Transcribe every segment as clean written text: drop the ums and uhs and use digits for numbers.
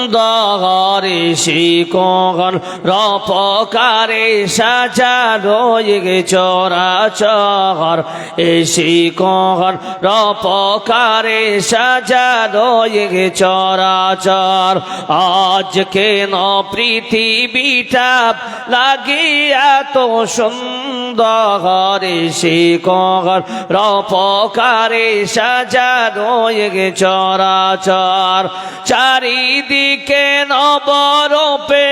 সুন্দর শিকোহন রপকারে সাজানো চরাচর শিকোহন রপকারে সাজানো চরাচর আজ কেন পৃথিবীটা লাগিয়া তো সুন্দর শিকোহন রপকারে সাজানো চরাচর চারিদিকে নবরূপে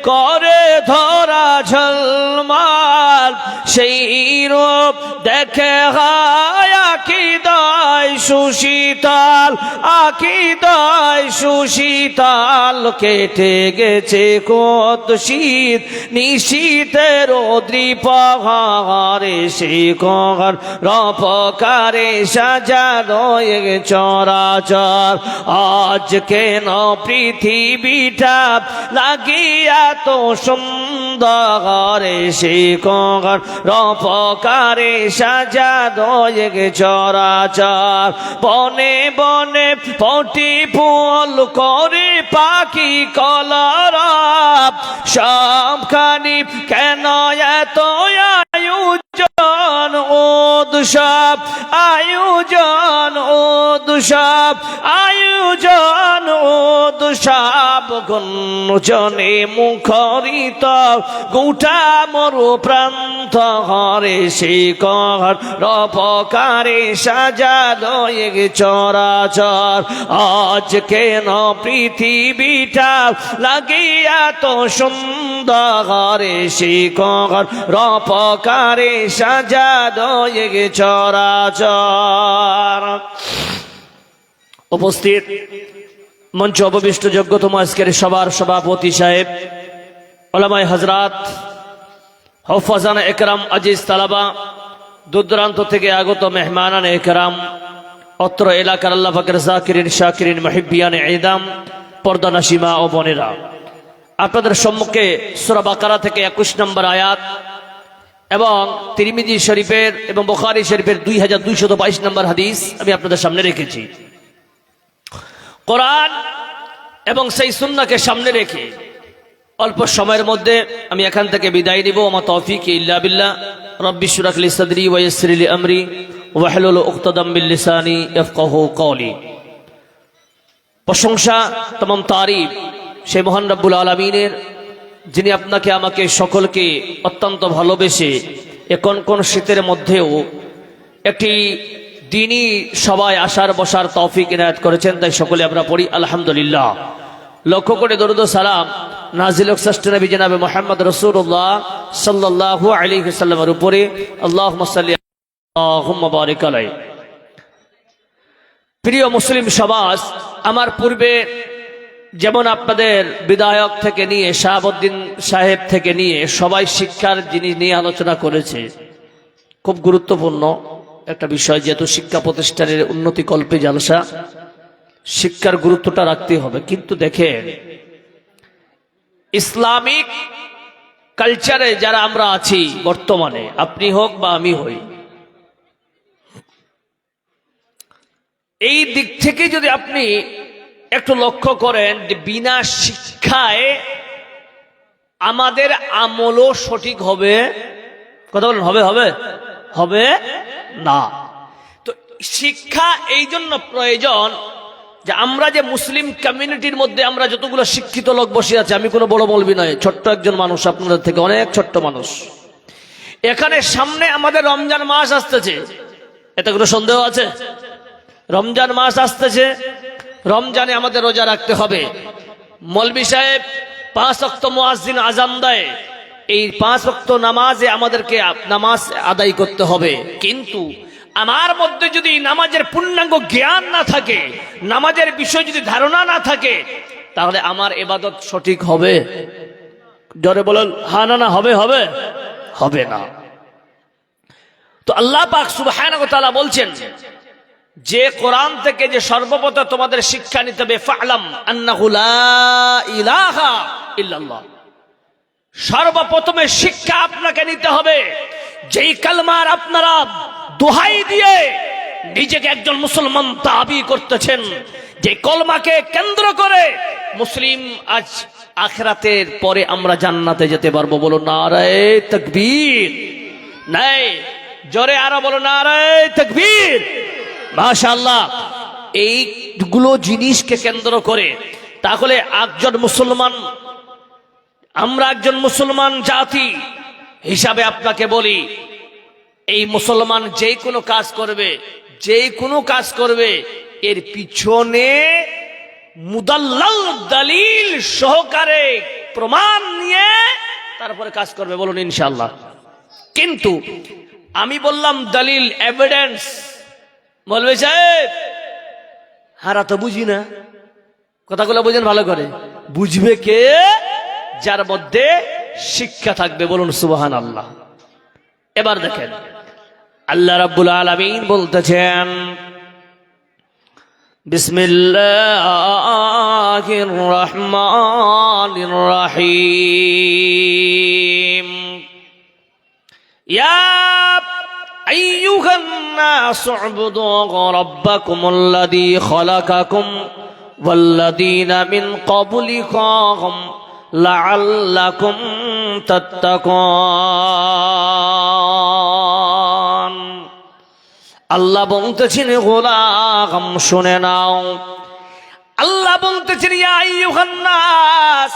করে ধরা ঝলমাল সেই রূপ দেখে হায় আকিদায় সুশীতল আকিদায় সুশীতল কেটে গেছে কত শীত নিশীতের দ্রিপহারে শিকোহন রপকারে সাজানো চরাচর আজ কেন পৃথিবীটা লাগিয়া তো সুন্দর শিকোহন রপকারে সাজানো চরাচর বনে বনে পটি ফুল করে পাখি কলরব সবখানি কেন এত আয়োজন উৎসব আয়োজন উৎসব আয়োজন উৎসব গুঞ্জনে মুখরিত গোটা মরু প্রান্ত হরে শিকোহন রপকারে সাজানো চরাচর আজ কেন পৃথিবীটা লাগিয়া তো সুন্দর শিকোহন রপকারে সাজানো চরাচর। উপস্থিত মঞ্চ উপবিষ্ট যোগ্যতম আজকের সবার সভাপতি সাহেব, ওলামায়ে হযরত, হুফাজানে একরাম, আজিজ তালাবা, দূরদূরান্ত থেকে আগত মেহমানানে একরাম, অত্র এলাকার আল্লাহ পাকের জাকিরিন শাকিরিন মুহিব্বিয়ানে ইদাম, পর্দানাশী মা ও বোনেরা, আপনাদের সম্মুখে সূরা বাকারা থেকে 21 নম্বর আয়াত এবং তিরমিজি শরীফের এবং বুখারী শরীফের 2222 নম্বর হাদিস আমি আপনাদের সামনে রেখেছি। কোরআন এবং সেই সুন্নাহকে সামনে রেখে অল্প সময়ের মধ্যে আমি এখান থেকে বিদায় নিব। ওমা তৌফিক ইল্লা বিল্লাহ। রব্বি ইশরাহ লি সাদরি ওয়া ইয়াসসির লি আমরি ওয়াহলুল উকতাদাম মিন লিসানি ইয়াফকাহু কওলি। প্রশংসা तमाम তারিফ সেই মহান রব্বুল আলামিনের, যিনি আপনাকে আমাকে সকলকে অত্যন্ত ভালোবেসে এখন কোন শীতের মধ্যেও একটি দিনই সবাই আসার বসার তৌফিক ইনায়াত করেছেন। তাই সকলে আমরা পড়ি আলহামদুলিল্লাহ। লক্ষ্য করে দরুদ ও সালাম নাজিল হোক শ্রেষ্ঠ নবী জনাবে মুহাম্মদ রাসূলুল্লাহ সাল্লাল্লাহু আলাইহি ওয়াসাল্লামের উপরে। আল্লাহুম্মা সাল্লি আল্লাহুম্মা বারিক আলাইহি। প্রিয় মুসলিম সমাজ, আমার পূর্বে যেমন আপনাদের বিধায়ক থেকে নিয়ে শাহাবুদ্দিন সাহেব থেকে নিয়ে সবাই শিক্ষার জিনিস নিয়ে আলোচনা করেছে। খুব গুরুত্বপূর্ণ একটা বিষয়, যেহেতু শিক্ষা প্রতিষ্ঠানের উন্নতি কল্পে জালসা, শিক্ষার গুরুত্বটা রাখতে হবে। কিন্তু দেখেন, ইসলামিক কালচারে যারা আমরা আছি বর্তমানে, আপনি হোক বা আমি হই, এই দিক থেকে যদি আপনি একটু লক্ষ্য করেন যে বিনা শিক্ষায় আমাদের আমলও সঠিক হবে, কথা বলেন, হবে হবে হবে না। তো শিক্ষা এই জন্য প্রয়োজন যে আমরা যে মুসলিম কমিউনিটির মধ্যে আমরা যতগুলো শিক্ষিত লোক বসে আছে, আমি কোনো বড় মৌলবি নয়, ছোট্ট একজন মানুষ, আপনাদের থেকে অনেক ছোট্ট মানুষ। এখানে সামনে আমাদের রমজান মাস আসতেছে, এতে কোনো সন্দেহ আছে? রমজান মাস আসতেছে, রমজানে আমাদের রোজা রাখতে হবে। মৌলবি সাহেব 5 ওয়াক্ত মুয়াজ্জিন আযান দেয়, এই 5 ওয়াক্ত নামাজে আমাদেরকে নামাজ আদায় করতে হবে। কিন্তু আমার মধ্যে যদি নামাজের পূর্ণাঙ্গ জ্ঞান না থাকে, নামাজের বিষয় যদি ধারণা না থাকে, তাহলে আমার ইবাদত সঠিক হবে? জোরে বলেন হ্যাঁ না না, হবে হবে হবে না। তো আল্লাহ পাক সুবহানাহু ওয়া তাআলা বলছেন যে কোরআন থেকে যে সর্বপ্রথম তোমাদের শিক্ষা নিতে হবে, ফা'লাম আন্নাহু লা ইলাহা ইল্লাল্লাহ। সর্বপ্রথমে শিক্ষা আপনাকে নিতে হবে, যেই কালমার আপনারা দোহাই দিয়ে নিজেকে একজন মুসলমান দাবি করতেছেন, যে কলমাকে কেন্দ্র করে মুসলিম আজ আখিরাতের পরে আমরা জান্নাতে যেতে পারবো। বলো নারে তাকবীর। নাই জোরে আরো বলো নারে তাকবীর। মাশাআল্লাহ। এইগুলো জিনিসকে কেন্দ্র করে তাহলে একজন মুসলমান, আমরা একজন মুসলমান জাতি হিসাবে আপনাকে বলি, এই মুসলমান যে কোনো কাজ করবে, যে কোনো কাজ করবে, এর পিছনে মুদাল্লাল দলিল সহকারে প্রমাণ নিয়ে তারপরে কাজ করবে। বলুন ইনশাআল্লাহ। কিন্তু আমি বললাম দলিল, এভিডেন্স, বলবে সাহেব হারা তো বুঝি না। কথাগুলো বুঝেন ভালো করে। বুঝবে কে? যার মধ্যে শিক্ষা থাকবে। বলুন সুবহানাল্লাহ। এবার দেখেন আল্লাহ রাব্বুল আলামিন বলতেছেন, বিসমিল্লাহির রহমানির রহিম। ইয়া আইয়ুহান নাসু উবুদু রাব্বাকুমুল্লাযী খালাকাকুম ওয়াল্লাযীনা মিন ক্বাবলিকুম লাআল্লাকুম তাত্তাকুন। আল্লাহ বলতেছেন গোলাম শুনে নাও। আল্লাহ বলতেছেন ইয়া আইয়ুহান নাস।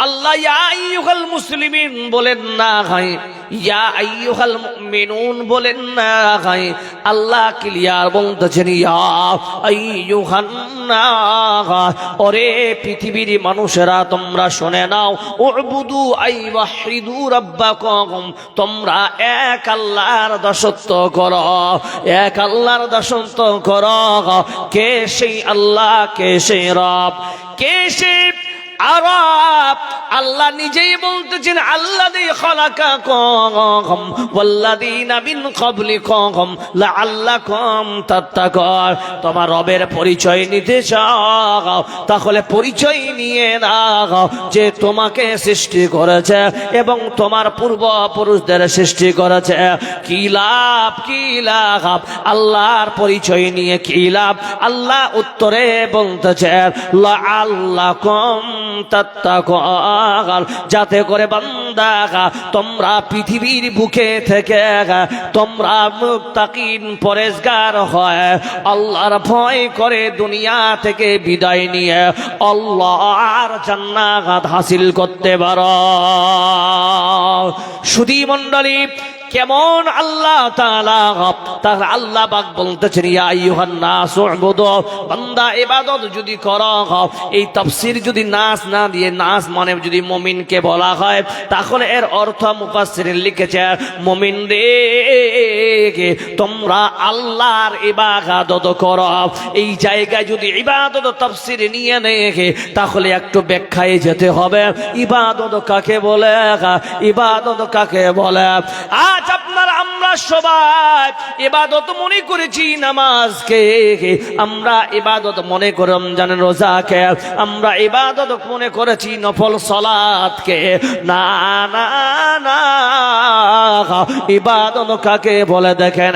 আল্লাহ ইয়া আইয়ুহাল মুসলিমিন বলেন না, হয় ইয়া আইয়ুহাল মুমিনুন বলেন না, হয় আল্লাহ ক্লিয়ার বলতেছেন ইয়া আইয়ুহান নাস। ওরে পৃথিবীর মানুষেরা তোমরা শুনে নাও, উবুদু আই ওয়াহিদু রাব্বাকুম, তোমরা এক আল্লাহর দাসত্ব করো, এক আল্লাহর দাসত্ব করো। কে সেই আল্লাহ? কে সেই রব? কে সেই আরব? আল্লাহ নিজেই বলতেছেন আল্লাযী খালাকাকুম ওয়াল্লাযীনা মিন ক্বাবলিকুম লাআল্লাকুম তাত্তাকুন। তোমার রবের পরিচয় নিতে চাও, তাহলে পরিচয় নিয়ে নাও যে তোমাকে সৃষ্টি করেছে এবং তোমার পূর্বপুরুষদের সৃষ্টি করেছে। কি লাভ? কি লাভ? আল্লাহর পরিচয় নিয়ে কি লাভ? আল্লাহ উত্তরে বলতেছেন লাআল্লাকুম তাত্তাকুন, যাতে করে বান্দা তোমরা পৃথিবীর বুকে থেকে তোমরা মুত্তাকিন পরেজগার হয়, আল্লাহর ভয় করে দুনিয়া থেকে বিদায় নিয়ে আল্লাহর জান্নাত হাসিল করতে পারো। সুধী মণ্ডলী, কেমন আল্লাহ তাআলা? তার আল্লাহ পাক বলতেছেন ইয়া আইয়ুহান নাস উবুদু, বান্দা ইবাদত যদি করো। এই তাফসীর যদি নাস না দিয়ে, নাস মানে যদি মুমিনকে বলা হয়, তাহলে এর অর্থ মুফাসসিরিন লিখেছে মুমিনদেরকে তোমরা আল্লাহর ইবাদত করো। এই জায়গায় যদি ইবাদত তাফসীর নিয়ে নেয়, তাহলে একটু ব্যাখ্যায় যেতে হবে। ইবাদত কাকে বলে? ইবাদত কাকে বলে? আজ আপনারা আমরা সবাই ইবাদত মনে করেছি নামাজকে, আমরা ইবাদত মনে করে রমজানের রোজাকে, আমরা ইবাদত মনে করেছি নফল সালাতকে। না না না, ইবাদত কাকে বলে দেখেন।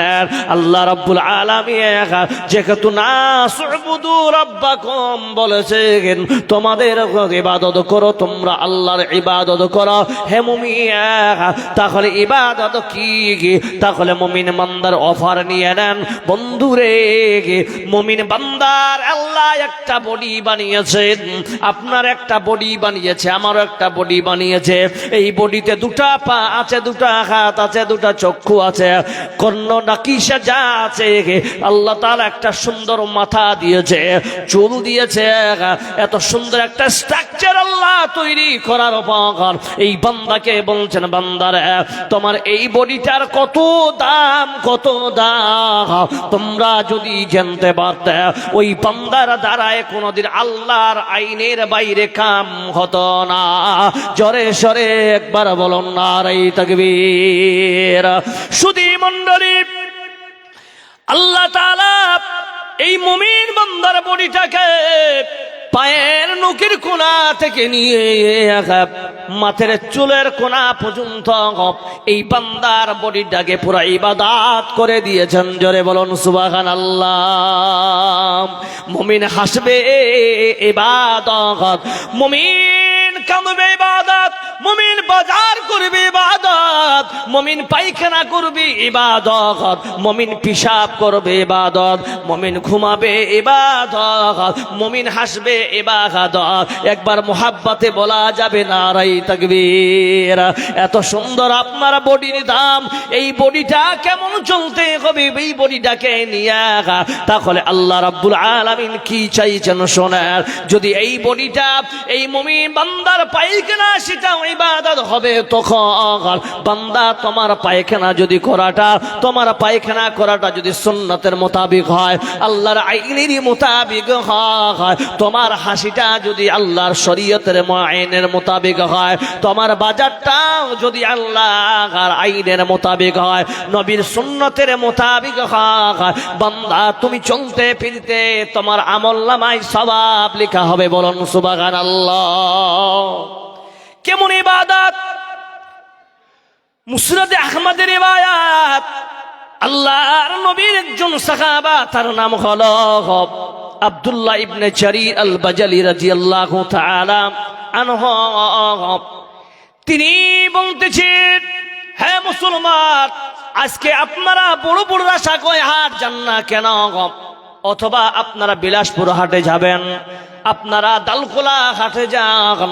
আল্লাহ রাব্বুল আলামিন যেহেতু নাস উবুদু রাব্বাকুম বলেছেন, তোমাদের ইবাদত করো, তোমরা আল্লাহর ইবাদত করো। হে মুমিন, তাহলে ইবাদত কি? তাহলে মুমিন বান্দার অফার নিয়ে নেন বন্ধুরে। মুমিন বান্দার আল্লাহ একটা বডি বানিয়েছেন, আপনার একটা বডি বানিয়েছে, আমারও একটা বডি বানিয়েছে। এই বডিতে দুটা পা আছে, দুটা হাত আছে, দুটা চক্ষু আছে, কর্ণ নাকিশা যা আছে। আল্লাহ তাআলা একটা সুন্দর মাথা দিয়েছে, চুল দিয়েছে, এত সুন্দর একটা স্ট্রাকচার আল্লাহ তৈরি করার পর এই বান্দাকে বলছেন বান্দারে তোমার এই বডিটার কত দাম, কত দাম। তোমরা যদি জানতে পারতে, ওই বান্দার দ্বারায় কোনদিন আল্লাহর আইনের বাইরে কাম হতো না। জোরে সরে একবার বলুন নারে তাকবীর। সুধী মণ্ডলী, আল্লাহ তাআলা এই মুমিন বান্দার বডিটাকে পায়ের নখের কোণা থেকে নিয়ে মাথার চুলের কোনা পর্যন্ত এই বান্দার বডিটাকে পুরো ইবাদত করে দিয়েছেন। জোরে বলুন সুবহানাল্লাহ। মুমিন হাসবে ইবাদত, মুমিন কাঁদবে ইবাদত, মুমিন বাজার করবে ইবাদত, মুমিন পায়খানা করবে ইবাদত, মুমিন পিশাব করবে ইবাদত, মুমিন ঘুমাবে ইবাদত, মুমিন হাসবে ইবাদত। একবার মুহাব্বতে বলা যাবে নারাই তাকবীর। এত সুন্দর আপনার বডির দাম, এই বডিটা কেমন চলতে হবে এই বডিটাকে নিয়ে, তাহলে আল্লাহ রাব্বুল আলামিন কি চাইছেন শোনেন। যদি এই বডিটা এই মুমিন বান্দার পায়খানা সেটা ইবাদত হবে, তখন বান্দা তোমার পায়খানা যদি করাটা, তোমার পায়খানা করাটা যদি সুন্নতের মোতাবিক হয়, আল্লাহর আইনের মোতাবিক হয়, তোমার হাসিটা যদি আল্লাহর শরীয়তের আইনের মোতাবিক হয়, তোমার বাজারটাও যদি আল্লাহর আইনের মোতাবিক হয়, নবীর সুন্নতের মোতাবিক হয়, বান্দা তুমি চলতে ফিরতে তোমার আমলনামায় সওয়াব লেখা হবে। বলুন সুবহানাল্লাহ। কেমন ইবাদত? মুসনাদে আহমদের রিওয়ায়াত, আল্লাহর নবীর একজন সাহাবা, তার নাম হলো আব্দুল্লাহ ইবনে জারির আল বাজালি রাদিয়াল্লাহু তাআলা আনহু। তিনি বলতেছেন, হে মুসলমান, আজকে আপনারা বড় বড় আশা করে হাট যান না কেন? অথবা আপনারা বিলাসপুর হাটে যাবেন, আপনারা দালখোলা হাটে যান,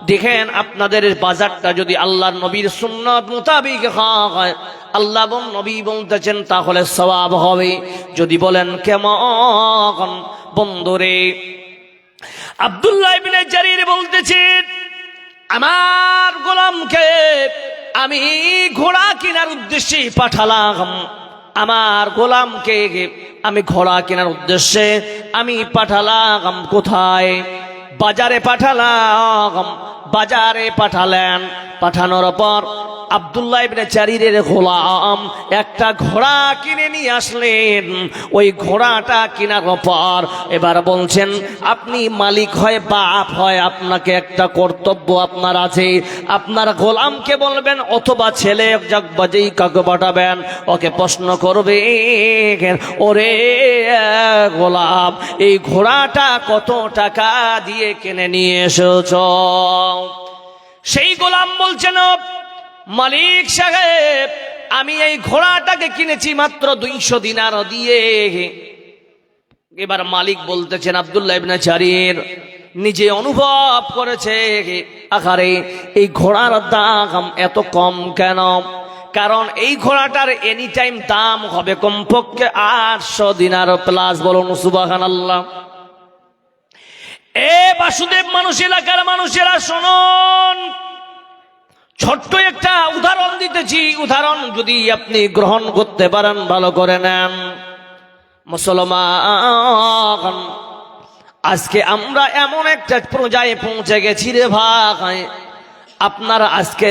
দেখেন আপনাদের বাজারটা যদি আল্লাহর নবীর সুন্নত মোতাবিক হয়, আল্লাহ এবং নবী বলতেছেন, তাহলে সওয়াব হবে। যদি বলেন কেমন? বন্ধুরে, আব্দুল্লাহ ইবনে জারির বলতেছেন, আমার গোলামকে আমি ঘোড়া কেনার উদ্দেশ্যে পাঠালাম, আমার গোলামকে আমি ঘোড়া কেনার উদ্দেশ্যে আমি পাঠালাম। কোথায়? বাজারে পাঠালাম। বাজারে পাঠালেন। পাঠানোর পর আব্দুল্লাহ ইবনে জারিরের গোলাম একটা ঘোড়া কিনে নিয়ে আসলেন। ওই ঘোড়াটা কেনার পর এবার বলছেন, আপনি মালিক হয় বাপ হয়, আপনাকে একটা কর্তব্য আপনার আছে। আপনার গোলামকে বলবেন অথবা ছেলে যেই কাকে পাঠাবেন, ওকে প্রশ্ন করবে, ওরে গোলাম, এই ঘোড়াটা কত টাকা দিয়ে কিনে নিয়ে এসেছ? সেই গোলাম বলছেন, মালিক সাহেব, আমি এই ঘোড়াটাকে কিনেছি মাত্র 200 দিনার দিয়ে। এবার মালিক বলতেছেন, আব্দুল্লাহ ইবনে জারির নিজে অনুভব করেছে, আহারে এই ঘোড়ার দাম এত কম কেন? কারণ এই ঘোড়াটার এনি টাইম দাম হবে কমপক্ষে 800 দিনার প্লাস। বলুন সুবহানাল্লাহ। এ বাসুদেব মানুষ এলাকার মানুষেরা শুনুন, ছোট্ট একটা উদাহরণ দিতেছি। উদাহরণ যদি আপনি গ্রহণ করতে পারেন, ভালো করে নেন। মুসলমান, আজকে আমরা এমন একটা পর্যায়ে পৌঁছে গেছি রে ভাই, আপনার আজকে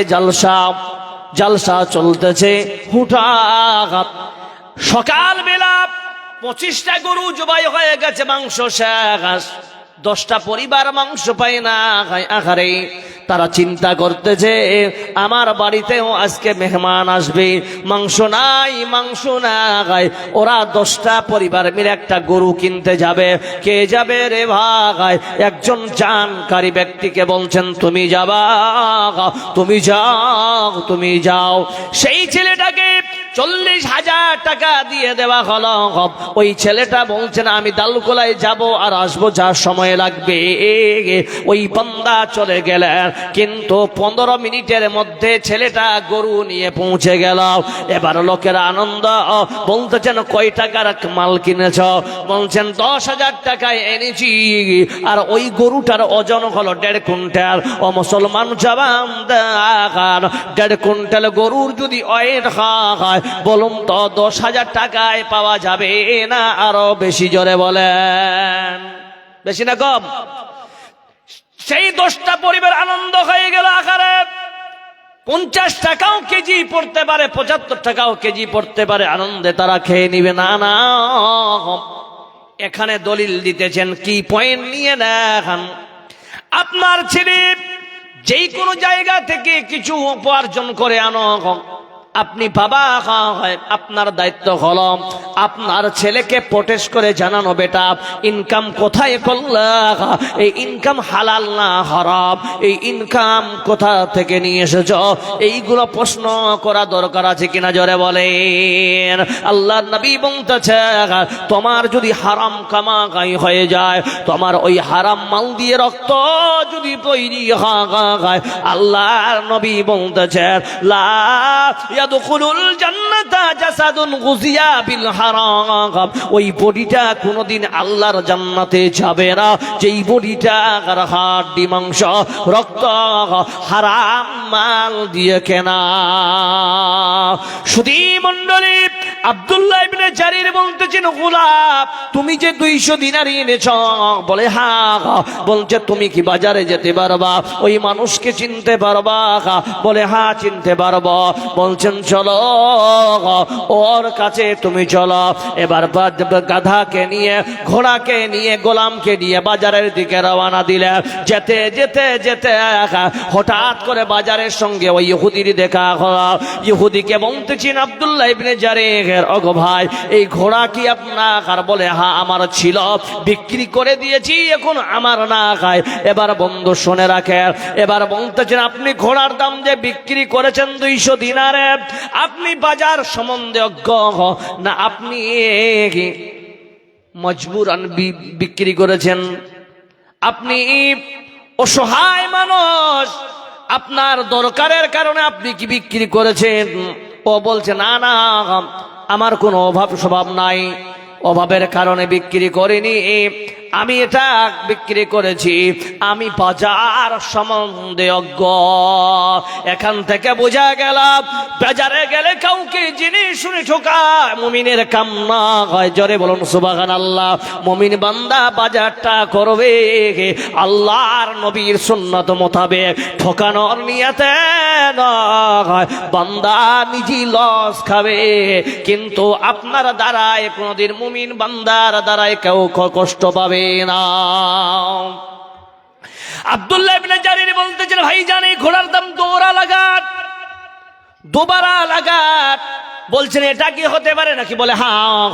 জলসা চলতেছে হুটাহাট। সকালবেলা 25টা গরু জবাই হয়ে গেছে, মাংস শেষ। 10টা পরিবার মাংস পায় না। আহারে, তারা চিন্তা করতেছে আমার বাড়িতেও আজকে মেহমান আসবে, মাংস নাই, মাংস নাই। ওরা 10টা পরিবার মিলে একটা গরু কিনতে যাবে। কে যাবে রে ভাই? একজন জানকারী ব্যক্তিকে বলছেন, তুমি যাবা, তুমি যাও, তুমি যাও। সেই ছেলেটাকে 40,000 টাকা দিয়ে দেওয়া হলো। ওই ছেলেটা বলছেন, আমি দালকোলায় যাব আর আসবো, যা সময় লাগবে। ওই বান্দা চলে গেলেন, কিন্তু 15 মিনিটের মধ্যে ছেলেটা গরু নিয়ে পৌঁছে গেল। এবার লোকেরা আনন্দ, বলতেছেন, কয় টাকার মাল কিনেছ? বলছেন 10,000 টাকায় এনেছি। আর ওই গরুটার ওজন হলো 1.5 কুইন্টাল। ও মুসলমান জবান দেখান, 1.5 কুইন্টাল গরুর যদি ওয়েট হয়, বলুন তো 10,000 টাকায় পাওয়া যাবে না আরো বেশি? জোরে বলেন, বেশি না কম? সেই 10টা পরিবার আনন্দ হয়ে গেল। আকারে 50 টাকাও কেজি পড়তে পারে, 75 টাকাও কেজি পড়তে পারে, আনন্দে তারা খেয়ে নিবে। না না, এখানে দলিল দিতেছেন, কি পয়েন্ট নিয়ে দেখান। আপনার ছেলে যেই কোনো জায়গা থেকে কিছু উপার্জন করে আনো, আপনি বাবা হয়, আপনার দায়িত্ব হলো আপনার ছেলেকে প্রটেস্ট করে জানানো, বেটা ইনকাম কোথায় করলা, এই ইনকাম হালাল না হারাম, এই ইনকাম কোথা থেকে নিয়ে এসেছ, এইগুলো প্রশ্ন করা দরকার আছে কিনা জোরে বলেন। আল্লাহর নবী বলতেছে তোমার যদি হারাম কামাই হয়ে যায়, তোমার ওই হারাম মাল দিয়ে রক্ত যদি তৈরি হয়, আল্লাহর নবী বলতেছে লা ইয়াদখুলুল জান্নাতা জাসাদুন গুযিয়া বিল হারাম, ওই বডিটা কোনোদিন আল্লাহর জান্নাতে যাবে না যেই বডিটা হাড় মাংস রক্ত হারাম মাল দিয়ে কেনা। সুধী মণ্ডলী, আব্দুল্লাহ ইবনে জারির বলতেছেন গোলাম তুমি যে 200 দিনার এনেছ, বলে হ্যাঁ। বলছে তুমি কি বাজারে যেতে পারবা, ওই মানুষকে চিনতে পারবা, বলে হ্যাঁ চিনতে পারবো। বলছেন চলো ওর কাছে তুমি চলো। এবার গাধাকে নিয়ে ঘোড়াকে নিয়ে গোলামকে নিয়ে বাজারের দিকে রওনা দিলে যেতে যেতে যেতে হঠাৎ করে বাজারের সঙ্গে ওই ইহুদির দেখা হলো। ইহুদিকে বলতেছেন আব্দুল্লাহ ইবনে জারির, ওগো ভাই এই ঘোড়া কি আপনার? বলে হ্যাঁ আমার ছিল, বিক্রি করে দিয়েছি, এখন আমার না খায়। এবার বন্ধু শুনে রাখে, এবার বলতেছেন আপনি ঘোড়ার দাম যে বিক্রি করেছেন 200 দিনারে, আপনি বাজার সম্বন্ধে অজ্ঞ না আপনি মজবুরান বিক্রি করেছেন? আপনি অসহায় মানুষ, আপনার দরকারের কারণে আপনি কি বিক্রি করেছেন? ও বলছে না না আমার কোনো অভাব স্বভাব নাই, অভাবের কারণে বিক্রি করিনি, আমি এটা বিক্রি করেছি, আমি বাজার সম্বন্ধে অজ্ঞ। এখান থেকে বোঝা গেল বাজারে গেলে কাউকে জিনিস শুনে ঠকায় মুমিনের কাম না হয়। জোরে বলুন সুবহানাল্লাহ। মুমিন বান্দা বাজারটা করবে আল্লাহর নবীর সুন্নাত মোতাবেক, ঠকানোর নিয়তে নয়। বান্দা নিজে লস খাবে, কিন্তু আপনার দ্বারায় কোনদিন মুমিন বান্দার দ্বারায় কেউ কষ্ট পাবে না। আব্দুল্লাহ ইবনে জারির বলতেছেন ভাই জানি ঘোড়ার দাম দুবারা লাগাত। বলছেন এটা কি হতে পারে নাকি? বলে হ্যাঁ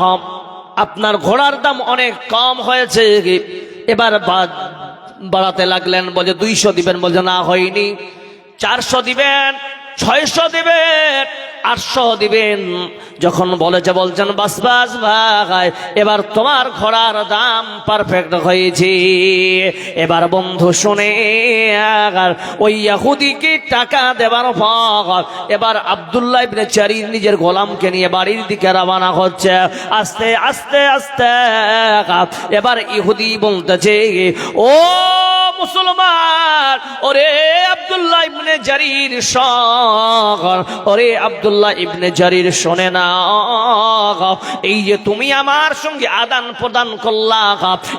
আপনার ঘোড়ার দাম অনেক কম হয়েছে। এবার বাড়াতে লাগলেন, বলে 200 দিবেন, বলছে না হয়নি, 400 দিবেন, 600 দিবেন, 800 দিবেন। যখন বলছেন বাস বাস ভাই এবার তোমার ঘোড়ার দাম পারফেক্ট হয়েছে। এবার বন্ধু শুনে ওই ইহুদিকে টাকা দেবার পর এবার আব্দুল্লাহ ইবনে জারির নিজের গোলামকে নিয়ে বাড়ির দিকে রওনা হচ্ছে। আস্তে আস্তে আস্তে এবার ইহুদি বলতেছে ও মুসলমান, ওরে আব্দুল্লাহ ইবনে জারির ওরে আব্দুল্লাহ ইবনে জারির শোনে না, এই যে তুমি আমার সঙ্গে আদান প্রদান করলা,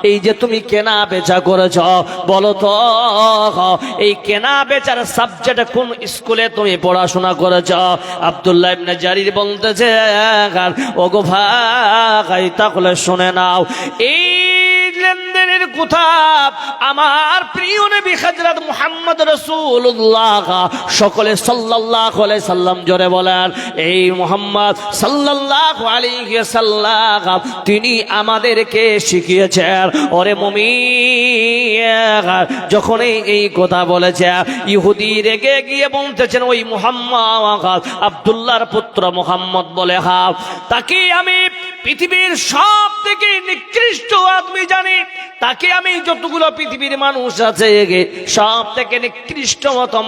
এই যে তুমি কেনা বেচা করেছ, বলো তো এই কেনা বেচার সাবজেক্ট কোন স্কুলে তুমি পড়াশোনা করেছ? আব্দুল্লাহ ইবনে জারির বলতেছে ওগো ভাই তাহলে শুনে নাও, এই লেনদেনের কথা আমার প্রিয় নবী হযরত মুহাম্মদ রাসূলুল্লাহ সকলে সাল্লাল্লাহু আলাইহি সাল্লাম জোরে বলেন, এই মুহাম্মদ সাল্লাল্লাহু আলাইহি সাল্লাম তিনি আমাদেরকে শিখিয়েছেন। ওরে মুমিন, যখন এই কথা বলেছে ইহুদি রেগে গিয়ে বলতেছেন ওই মুহাম্মদ আব্দুল্লাহর পুত্র মুহাম্মদ বলে হ্যাঁ তাকে আমি পৃথিবীর সব থেকে নিকৃষ্ট আদমি জানি, তাকে আমি যতগুলো পৃথিবীর মানুষ আছে সব থেকে নিকৃষ্টতম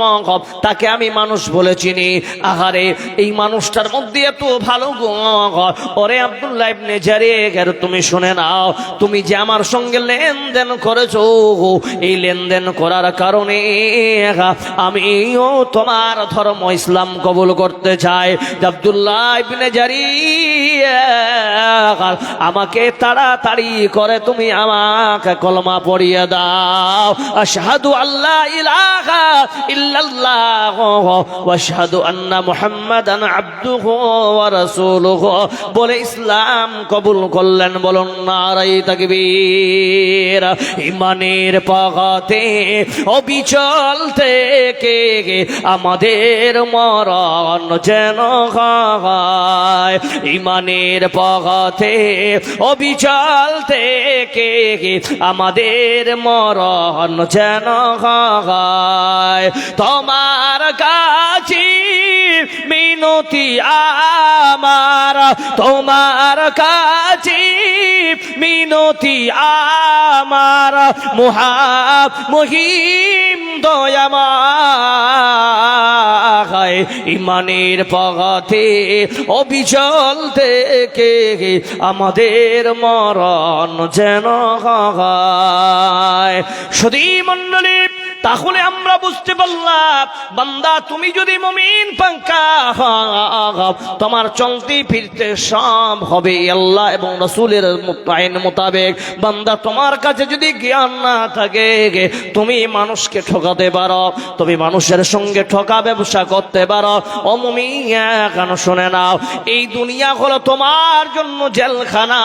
তাকে আমি মানুষ বলে চিনি। আহারে এই মানুষটার মধ্যে এত ভালো গুণ। ওরে আব্দুল্লাহ ইবনে জারির তুমি শুনে নাও, তুমি যে আমার সঙ্গে লেনদেন করেছো, এই লেনদেন করার কারণে আমিও তোমার ধর্ম ইসলাম কবুল করতে চাই। আব্দুল্লাহ ইবনে জারির আমাকে তাড়াতাড়ি করে তুমি আমাকে কলমা পড়িয়ে দাও। আশহাদু আল্লা ইলাহা ইল্লাল্লাহ ওয়া আশহাদু আন্না মুহাম্মাদান আবদুহু ওয়া রাসূলুহু বলে ইসলাম কবুল করলেন। বলুন নারায়ে তাকবীর। ইমানের পথে অবিচল থেকে আমাদের মরণ যেন হয়। ইমানের পথে অবিচল থেকে আমাদের মরণ যেন হয়। তোমার কাছে মিনতি আমার, তোমার কাছে মিনতি আমার, মহিম দয়াময়। ইমানের পথে অবিচল থেকে আমাদের মরণ যেন হয়। সুধী মণ্ডলী, তাহলে আমরা বুঝতে পারলাম বান্দা তুমি যদি মুমিন পাক্কা হও, তোমার চলতে ফিরতে সব হবে আল্লাহ এবং রাসূলের আইন মোতাবেক। বান্দা তোমার কাছে যদি জ্ঞান না থাকে, তুমি মানুষকে ঠকাতে পারো, তুমি মানুষের সঙ্গে ঠকা ব্যবসা করতে পারো। ও মুমিন কেন শুনে নাও, এই দুনিয়া হলো তোমার জন্য জেলখানা,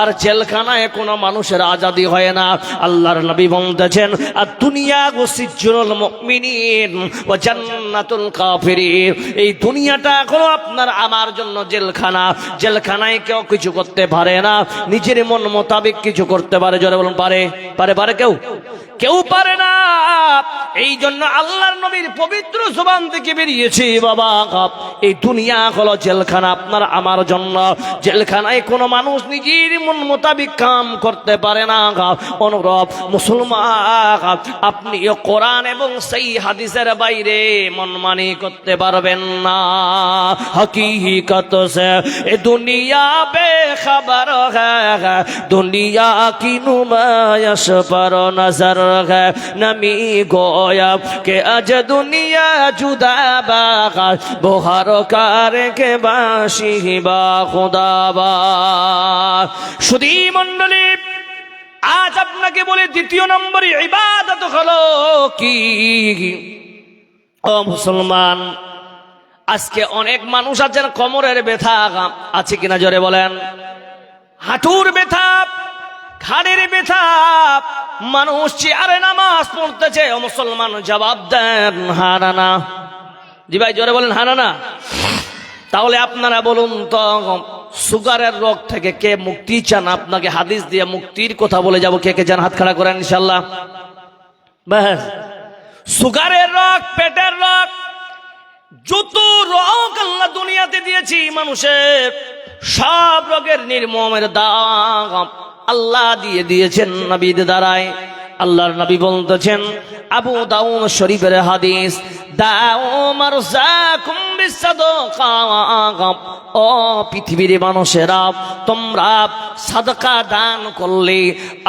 আর জেলখানায় কোনো মানুষের আজাদি হয় না। আল্লাহর নবী বলতেছেন আর দুনিয়া সিজ্জুনুল মুমিনিন ওয়া জান্নাতুল কাফিরিন। এই দুনিয়াটা হলো আপনার আমার জন্য জেলখানা। জেলখানায় কেউ কিছু করতে পারে না, নিজের মন মোতাবেক কিছু করতে পারে। জোরে বলুন পারে? পারে পারে কেউ? কেউ পারে না। এই জন্য আল্লাহর নবীর পবিত্র জবান থেকে বেরিয়েছে বাবা, এই দুনিয়া হলো জেলখানা আপনার আমার জন্য। জেলখানায় কোনো মানুষ নিজের মন মোতাবেক কাম করতে পারে না। অনুরূপ মুসলমান আপনি কোরআন এবং সেই হাদিসের বাইরে মনমানি করতে পারবেন না। হकीकत से ए दुनिया बेखबर है, दुनिया की नुमाइश पर नजर है। नमी गोया के अज दुनिया जुदा बागा बोहर कार के बाशी बा खुदाबा। सुधी मंडली, আজ আপনাকে বলে দ্বিতীয় নম্বরে ইবাদত হলো কি? ও মুসলমান, আজকে অনেক মানুষ আছেন কোমরের ব্যথা আছে কিনা জোরে বলেন? হাঁটুর ব্যথা, ঘাড়ের ব্যথা, মানুষ চেয়ারে নামাজ পড়তেছে। ও মুসলমান জবাব দেন হানা না। জি ভাই জোরে বলেন হানা না। তাহলে আপনারা বলুন তো, সুগারের রোগ থেকে কে মুক্তি চান? আপনাকে হাদিস দিয়ে মুক্তির কথা বলে যাব। কে কে চান হাত খাড়া করেন ইনশাআল্লাহ। ব্যাস, সুগারের রোগ, পেটের রোগ, যত রোগ আল্লাহ দুনিয়াতে দিয়েছি মানুষের, সব রোগের নির্মমের দাম আল্লাহ দিয়ে দিয়েছেন নবীর দ্বারায়। আল্লাহর নবী বলতেছেন, আবু দাউদ শরীফের হাদিস, দাও মারজাকুম বিসাদাকা। ও পৃথিবীর মানুষেরা, তোমরা সাদকা দান করলে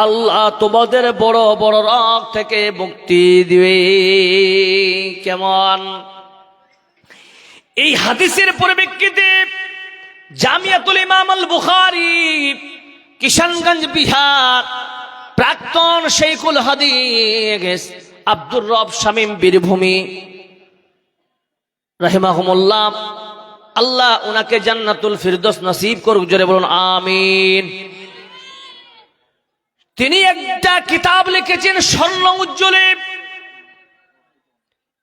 আল্লাহ তোমাদের বড় বড় রোগ থেকে মুক্তি দিবে। কেমন? এই হাদিসের পরিপ্রেক্ষিতে জামিয়াতুল ইমাম আল বুখারী, কিশনগঞ্জ বিহার, প্রাক্তন শেখুল হাদিস আব্দুর রব শামীম বীরভূমি রাহিমাহুমুল্লাহ, আল্লাহ উনাকে জান্নাতুল ফিরদৌস নসিব করুক। জোরে বলুন আমিন। তিনি একটা কিতাব লিখেছেন স্বর্ণ উজ্জ্বলে।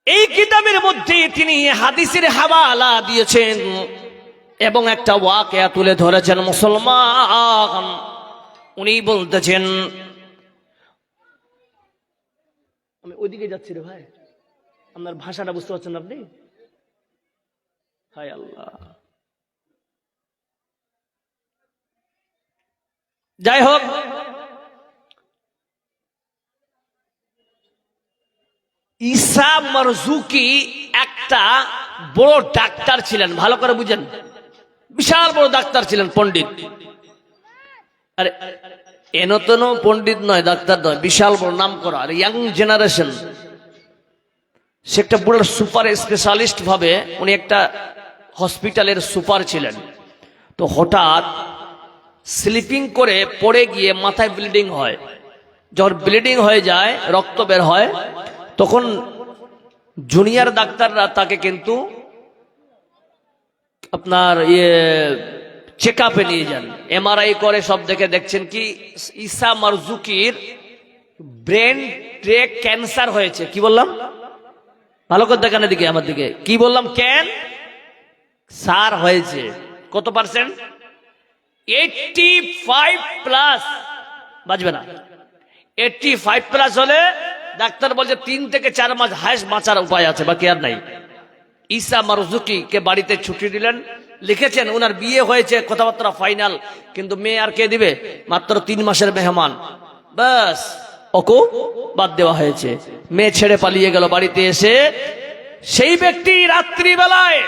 এই কিতাবের মধ্যে তিনি হাদিসের হাওয়ালা দিয়েছেন এবং একটা ওয়াকিয়া তুলে ধরেছেন। মুসলমান, উনি বলতেছেন, আমি ওইদিকে যাচ্ছি রে ভাই, আপনার ভাষাটা বুঝতে পারছেন আপনি? হায় আল্লাহ। যাই হোক, ঈসা মারজুকি একটা বড় ডাক্তার ছিলেন। ভালো করে বুঝেন, বিশাল বড় ডাক্তার ছিলেন, পণ্ডিত। আরে এনতন পণ্ডিত নয়, ডাক্তার নয়, বিশাল বড় নাম করা। আর ইয়াং জেনারেশন, সে একটা বড় সুপার স্পেশালিস্ট ভাবে উনি একটা হসপিটালের সুপার ছিলেন। তো হঠাৎ স্লিপিং করে পড়ে গিয়ে মাথায় ব্লিডিং হয়। যখন ব্লিডিং হয়ে যায়, রক্ত বের হয়, তখন জুনিয়র ডাক্তাররা তাকে কিন্তু আপনার চেক আপে নিয়ে যান, এমআরআই করে, সব দেখে দেখছেন কি ঈসা মারজুকির ব্রেন ট্রে ক্যান্সার হয়েছে। কি বললাম? ভালো করে দেখেন এদিকে, আমার দিকে। কি বললাম? ক্যান্সার হয়েছে। কত পার্সেন্ট? 85+। বাঁচবে না। 85+ হলে ডাক্তার বলছে 3 থেকে 4 মাস হায়েস্ট বাঁচার উপায় আছে, বাকি আর নাই। ঈসা মারজুকি কে বাড়িতে ছুটি দিলেন, লিখেছেন ওনার বিয়ে হয়েছে, কথাবার্তা ফাইনাল, কিন্তু মেয়ে আর কে দিবে? মাত্র 3 মাসের মেহমান, বাস ওকে বাদ দেওয়া হয়েছে। মেয়ে ছেড়ে পালিয়ে গেল। বাড়িতে এসে সেই ব্যক্তি রাত্রিবেলায়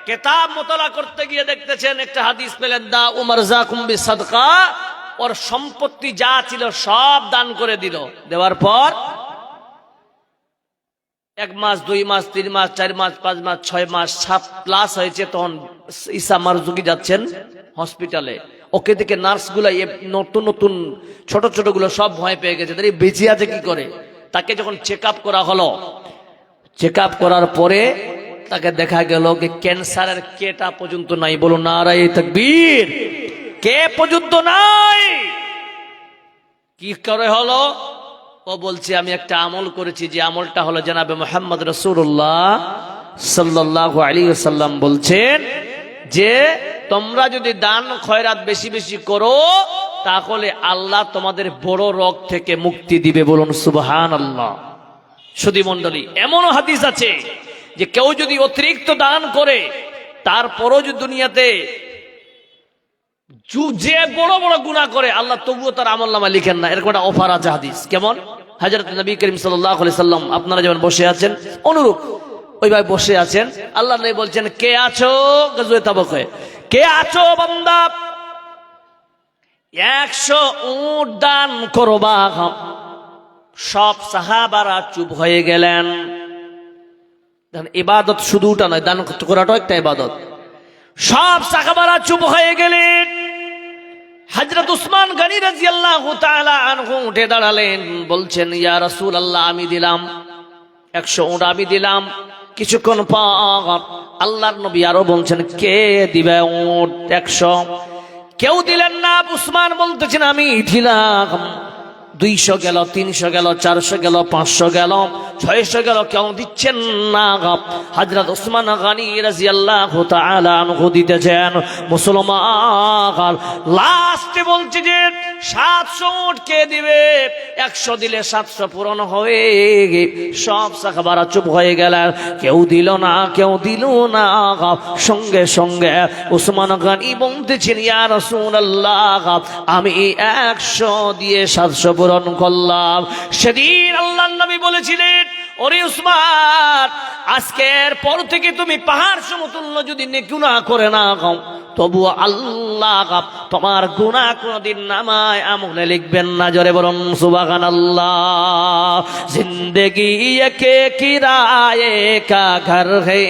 কিতাব মোতালা করতে গিয়ে দেখতেছেন একটা হাদিস পেলেন, দা উমর জাকুম বিসাদকা, ওর সম্পত্তি যা ছিল সব দান করে দিল। দেওয়ার পর 1 মাস 2 মাস 3 মাস 4 মাস 5 মাস 6 মাস 7+ হয়েছে, তখন ঈসা মারজুকি যাচ্ছেন হসপিটালে। ওকে দেখে নার্সগুলো, নতুন নতুন ছোট ছোট গুলো সব ভয় পেয়ে গেছে, তাই বেঁচে আছে কি করে। তাকে যখন চেক আপ করা হলো, চেক আপ করার পরে তাকে দেখা গেল যে ক্যান্সারের কেটা পর্যন্ত নাই। বলো নারায়ে তাকবীর। কে পর্যন্ত নাই। কি করে হলো? ও বলছে আমি একটা আমল করেছি, যে আমলটা হলো জনাবে মুহাম্মদ রাসূলুল্লাহ সাল্লাল্লাহু আলাইহি ওয়াসাল্লাম বলছেন যে তোমরা যদি দান খয়রাত বেশি বেশি করো, তাহলে আল্লাহ তোমাদের বড় রোগ থেকে মুক্তি দিবে। বলুন সুবহানাল্লাহ। সুধী মণ্ডলী, এমনও হাদিস আছে যে কেউ যদি অতিরিক্ত দান করে, তারপরও যদি দুনিয়াতে যে বড় বড় গুনাহ করে, আল্লাহ তবুও তার আমলনামা লিখেন না। এরকম একটা অফার আছে হাদিস। কেমন? হযরত নবী করিম সাল্লাল্লাহু আলাইহি সাল্লাম আপনারা যেমন বসে আছেন, অনুরূপ ওইভাবে বসে আছেন। আল্লাহ নবী বলছেন, কে আছো গজওয়ে তাবুকে, কে আছো বান্দা 100 উট দান করবা। সব সাহাবারা চুপ হয়ে গেলেন। ইবাদত শুধু ওটা নয়, দান করাটাও একটা ইবাদত। সব সাহাবারা চুপ হয়ে গেলেন। হযরত উসমান গনি রাদিয়াল্লাহু তাআলা আনহু উঠে দাঁড়ালেন, বলছেন ইয়া রাসূলুল্লাহ, আমি দিলাম 100 উট, আমি দিলাম। কিছুক্ষণ পর আল্লাহর নবী আরো বলছেন, কে দিবে উট 100? কেউ দিলেন না। উসমান বলতেছেন, আমি দিলাম। 200 গেল, 300 গেল, 400 গেল, 500 গেল, 600 গেল, কেউ দিচ্ছেন না। হযরত উসমান গনি রাদিয়াল্লাহু তাআলা আনহু দিতেছেন। মুসলমান লাস্টে বলছে যে 700 উট কে দিবে? 100 দিলে 700 পূরণ হয়ে সব সাহাবারা চুপ হয়ে গেলেন। কেউ দিল না, কেউ দিল না। সঙ্গে সঙ্গে উসমান গনি বলতেছেন, ইয়া রাসূলুল্লাহ, আমি 100 দিয়ে 700 পূরণ করলাম। সেদিন আল্লাহর নবী বলেছিলেন, ওরে উসমান, আজকের পর থেকে তুমি পাহাড় সমতুল্য যদি গুনাহ করে না খাও, তবু আল্লাহ তোমার গুনাহ কোনদিন নামায় আমলে লিখবেন না। জোরে বলুন সুবহানাল্লাহ। জিন্দেগি একে কিরায়ে কা ঘর হে,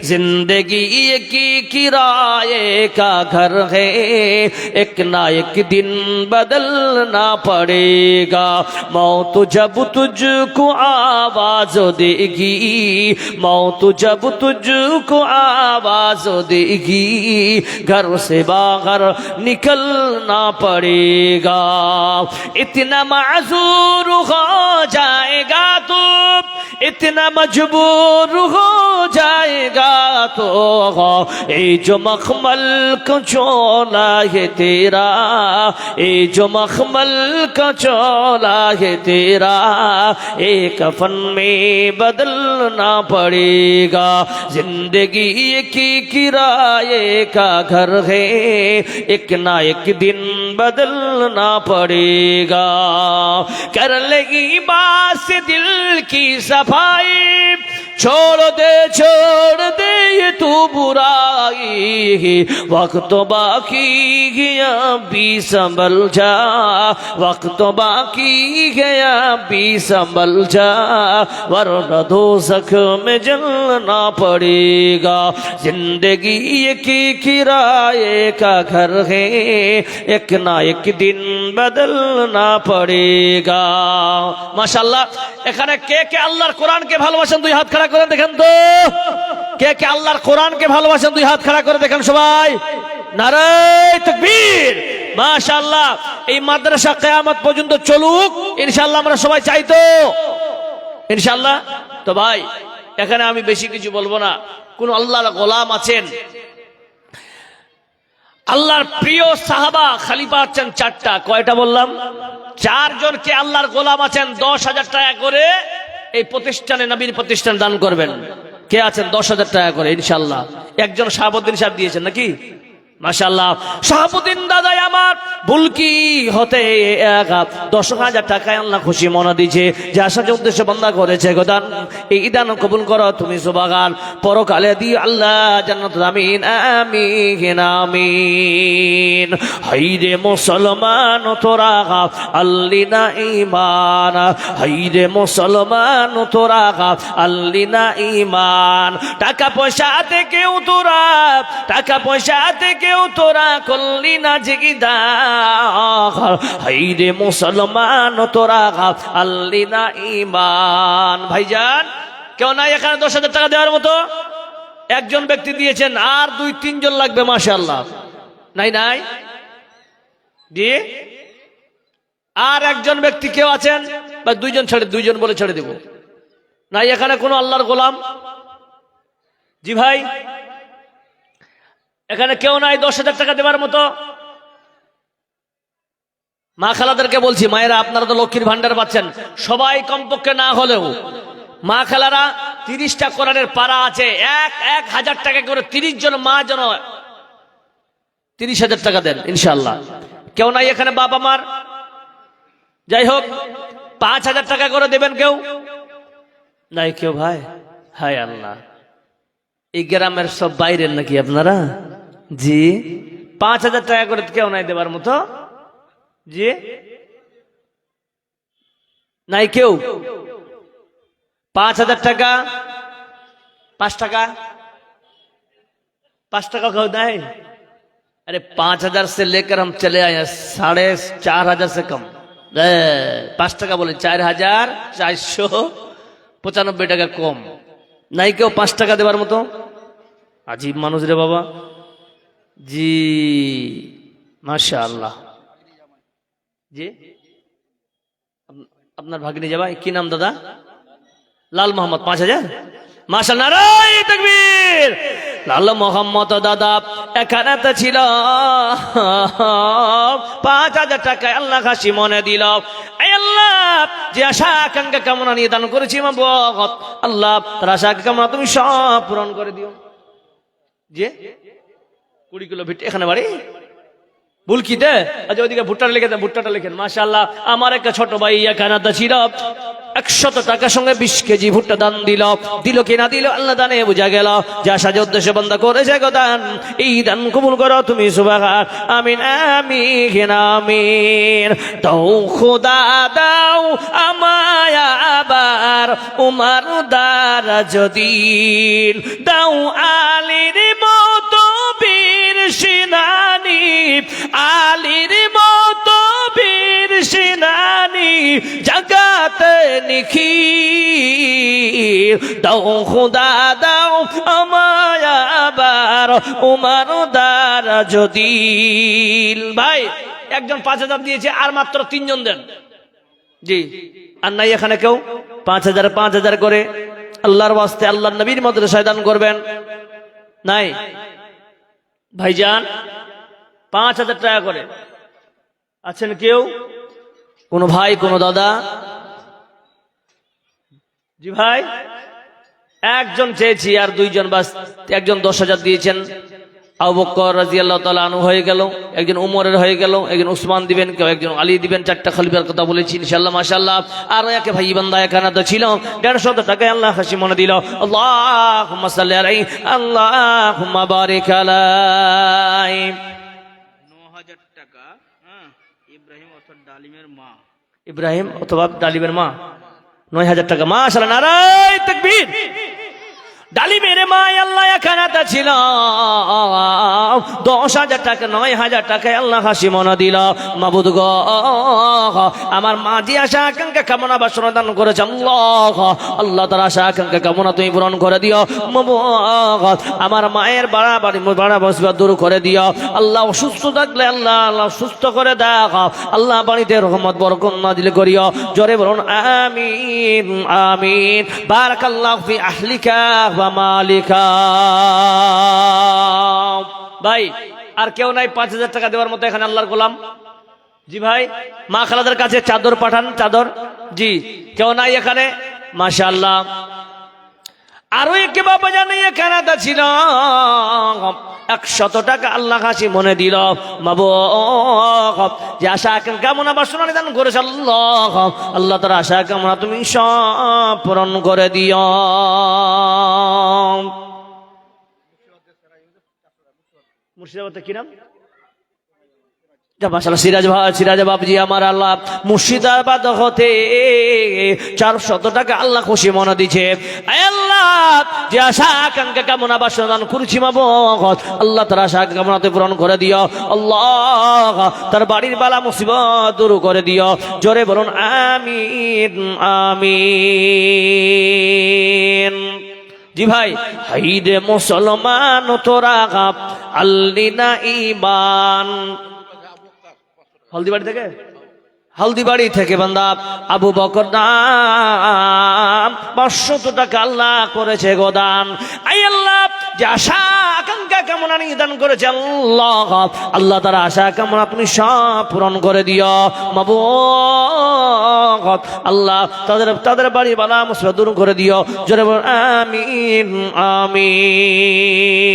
জিন্দেগি একি কিরায়ে কা ঘর হে, এক না এক দিন বদলনা পড়েগা। মौत जब तुझको आवाज देगी, मौत जब तुझको आवाज देगी, घर से बाहर निकलना पड़ेगा। इतना माजूर हो जाएगा तो, इतना मजबूर हो जाएगा तो, ये जो मखमल का चोला है तेरा, ये जो मखमल का चोला है तेरा, एक कफन में बदलना पड़ेगा। जिंदगी की किराए का घर है, एक ना एक दिन बदलना पड़ेगा। कर लेगी बात से दिल की सफाई, छोड़ दे ये तू बुराई, वक्त बाकी गया भी संभल जा, वक्त बाकी गया भी संभल जा, वरना दोज़ख में जलना पड़ेगा। जिंदगी एक किराए का घर है, एक ना एक दिन बदलना पड़ेगा। माशाल्लाह। এখানে কে কে আল্লাহর কোরআনকে ভালোবাসেন দুই হাত খাড়া করে দেখেন তো। কে কে আল্লাহর কোরআনকে ভালোবাসেন দুই হাত খাড়া করে দেখেন সবাই। নারে তাকবীর। মাশাআল্লাহ। এই মাদ্রাসা কিয়ামত পর্যন্ত চলুক ইনশাআল্লাহ আমরা সবাই চাই তো ইনশাআল্লাহ। তো ভাই এখানে আমি বেশি কিছু বলবো না। কোন আল্লাহর গোলাম আছেন, আল্লাহর প্রিয় সাহাবা খলিফা আছেন চারটা, কয়টা বললাম? চারজন কে আল্লাহর গোলাম আছেন 10,000 টাকা করে এই প্রতিষ্ঠানে, নবীর প্রতিষ্ঠান দান করবেন। কে আছেন 10,000 টাকা করে ইনশাআল্লাহ? একজন শাহাবুদ্দিন সাহেব দিয়েছেন নাকি? মাশাআল্লাহ। শাহাবুদ্দিন দাদাই আমার বুলকি হতে 10,000 টাকায় আল্লাহ খুশি মনে দিয়েছে, যে আসার উদ্দেশ্যে বন্দা করেছে গোদান, এই দান কবুল করো তুমি সুবহান। পরকালে দি আল্লাহ জান্নাত। আমিন আমিন আমিন। হাইরে মুসলমান তোরা আল্লিনা ঈমান, হাইরে মুসলমান তোরা আল্লিনা ঈমান। টাকা পয়সা থেকেও তোরা, টাকা পয়সা থেকে কেউ তোরা করলি না জিগিদা, হাইরে মুসলমান তোরা আল্লি না ঈমান। ভাইজান কেউ নাই এখানে 10,000 টাকা দেওয়ার মতো? একজন ব্যক্তি দিয়েছেন, আর 2-3 জন লাগবে। মাশাআল্লাহ। নাই নাই দিয়ে আর একজন ব্যক্তি কেউ আছেন? বা 2 জন ছেড়ে, 2 জন বলে ছেড়ে দেব। নাই এখানে কোন আল্লাহর গোলাম? জি ভাই এখানে কেউ নাই 10,000 টাকা দেওয়ার মতো? মা খালাদেরকে বলছি, মায়েরা আপনারা তো লক্ষ্মীর ভান্ডার পাচ্ছেন, সবাই কমপক্ষে না হলেও মা খালারা 30টা কোরআনের পারা আছে, 1,000 টাকা করে 30 জন মা যেন 30,000 টাকা দেন ইনশাআল্লাহ। কেউ নাই এখানে বাবা মার? যাই হোক 5,000 টাকা করে দেবেন কেউ? নাই কেউ ভাই? হায় আল্লাহ, এই গ্রামের সব বাইরের নাকি আপনারা? জি 5,000 টাকা করে কেউ নাই দেবার মতো? জি নাই কেউ? 5,000 টাকা, 5 টাকা, 5 টাকা কেউ नहीं? अरे 5,000 से लेकर हम चले आए हैं 4,500 से कम। 5 টাকা বলে 4,495 টাকা কম। নাই কেউ 5 টাকা দেবার মতো? আজীব মানুষ রে বাবা। জি মাশাআল্লাহ। জি আপনার ভাগ্নি যাবা, কি নাম দাদা? লাল মোহাম্মদ। 5,000 মাশাআল্লাহ। নারায়ে তাকবীর। লাল মোহাম্মদ দাদা এখানে তো ছিল, 5,000 টাকায় আল্লাহ খাসি মনে দিল। আল্লাহ যে আশা আকাঙ্ক্ষা কামনা নিয়ে দান করেছি আল্লাহ তার আশা কামনা তুমি সব পূরণ করে দিও। যে 20 কিলো ভিট এখানে বাড়ি বুলকিতে। আচ্ছা ওইদিকে ভুট্টাটা লিখে দেন, ভুট্টাটা লিখেন। মাশাআল্লাহ। আমার একটা ছোট ভাই এখানে তো ছিল, 100 টাকার সঙ্গে 20 কেজি ভুট্টা দান দিল। দিল কি না দিল আল্লাহ দানে বুঝা গেল, যা সাজে উদ্দেশ্যে বান্দা করেছে গো দান, এই দান কবুল করো তুমি সুবহান। আমিন আমিন আমিন। দাও খোদা দাও আমায় আবার উমার দ্বারা যদি, দাও আলীর মতো বীর সেনানি, আলীর মতো বীর সেনানি জাগাতে নিখির। দাও খোদা দাও আমায় আবার উমার দ্বারা যদি। ভাই একজন 5,000 দিয়েছে, আর মাত্র 3 জন দেন। জি আর নাই এখানে কেউ? 5,000 করে আল্লাহর ওয়াস্তে আল্লাহর নবীর মাদ্রাসায় দান করবেন। নাই ভাইজান 5,000 টাকা করে আছেন কেউ? কোন ভাই, কোন দাদা? জি ভাই একজন চেয়েছি, আর 2 জন বাস। একজন 10,000 দিয়েছেন, আবু বকর রাদিয়াল্লাহু তাআলা আনহু হয়ে গেল, একজন উমরের হয়ে গেল, একজন উসমান দিবেন, কেউ একজন আলী দিবেন। 4টা খলিফার কথা বলেছি ইনশাআল্লাহ মাশাআল্লাহ। আর একে ভাই বান্দা এখানে তো ছিল 150 টাকায় আল্লাহ হাসি মনে দিল। আল্লাহুম্মা সাল্লি আলাইহি আল্লাহুম্মা বারিক আলাইহি। 9000 টাকা ইব্রাহিম অর্থাৎ ডালিমের মা, ইব্রাহিম অথবা ডালিমের মা 9000 টাকা। মাশাআল্লাহ, নারায়ে তাকবীর। ডালিমের মা আল্লাহ এখানে ছিল 10,000 টাকা, 9,000 টাকায় আল্লাহ হাসি মনে দিল। মাবুদ গো, আমার মা যে আশা আকাঙ্ক্ষা কামনা বাসনা দান করেছে আল্লাহ, আল্লাহ তার আশা আকাঙ্ক্ষা কামনা তুমি পূরণ করে দিও। মাবুদ, আমার মায়ের বাড়া বসবা দূর করে দিও। আল্লাহ অসুস্থ থাকলে আল্লাহ আল্লাহ সুস্থ করে দাও। আল্লাহ বাড়িতে রহমত বরকত নাজিল করিও। জোরে বলুন আমিন আমিন। বারাকাল্লাহু ফি আহলিকা ওয়া মালিকা। ভাই আর কেউ নাই 5,000 টাকা দেওয়ার মতো এখানে আল্লাহর গোলাম? জি ভাই, মা খালাদের কাছে চাদর পাঠান, চাদর। জি, কেউ নাই এখানে? মাশাআল্লাহ। আরো একে বাবা জানি এখানে ছিল 100 টাকা আল্লাহ হাসি মনে দিল। মাবুদ, যে আশা আকাঙ্ক্ষা কামনা বাসনা নিদান করেছে আল্লাহ, আল্লাহ তার আশা কামনা তুমি সব পূরণ করে দিও। মুর্শিদাবাদ কি নাম? সিরাজ বাবজি আমার আল্লাহ মুর্শিদাবাদ হতে 400 টাকা আল্লাহ খুশি মনে দিছে। আল্লাহ, যে আশা আকাঙ্ক্ষা কামনা বাসনা দান করেছি মাবুদ, আল্লাহ তার আশা কামনাতে পূরণ করে দিও। আল্লাহ তার বাড়ির বালা মুসিবত দূর করে দিও। জোরে বলুন আমিন আমিন। জি ভাই, হাইরে মুসলমান তোরা আল্লিনা ঈমান। হলদিবাড়ি থেকে বান্দা আবু বকর নাম 500 টাকা আল্লাহ করেছে গোদান। আই আল্লাহ, যে আশা আকাঙ্ক্ষা কামনা নিদান করেছে আল্লাহ, আল্লাহ তার আশা কামনা তুমি সব পূরণ করে দিও। মাবুদ, আল্লাহ তাদের বাড়ি বালা মুসিবত দূর করে দিও। জোরে বল আমিন আমিন।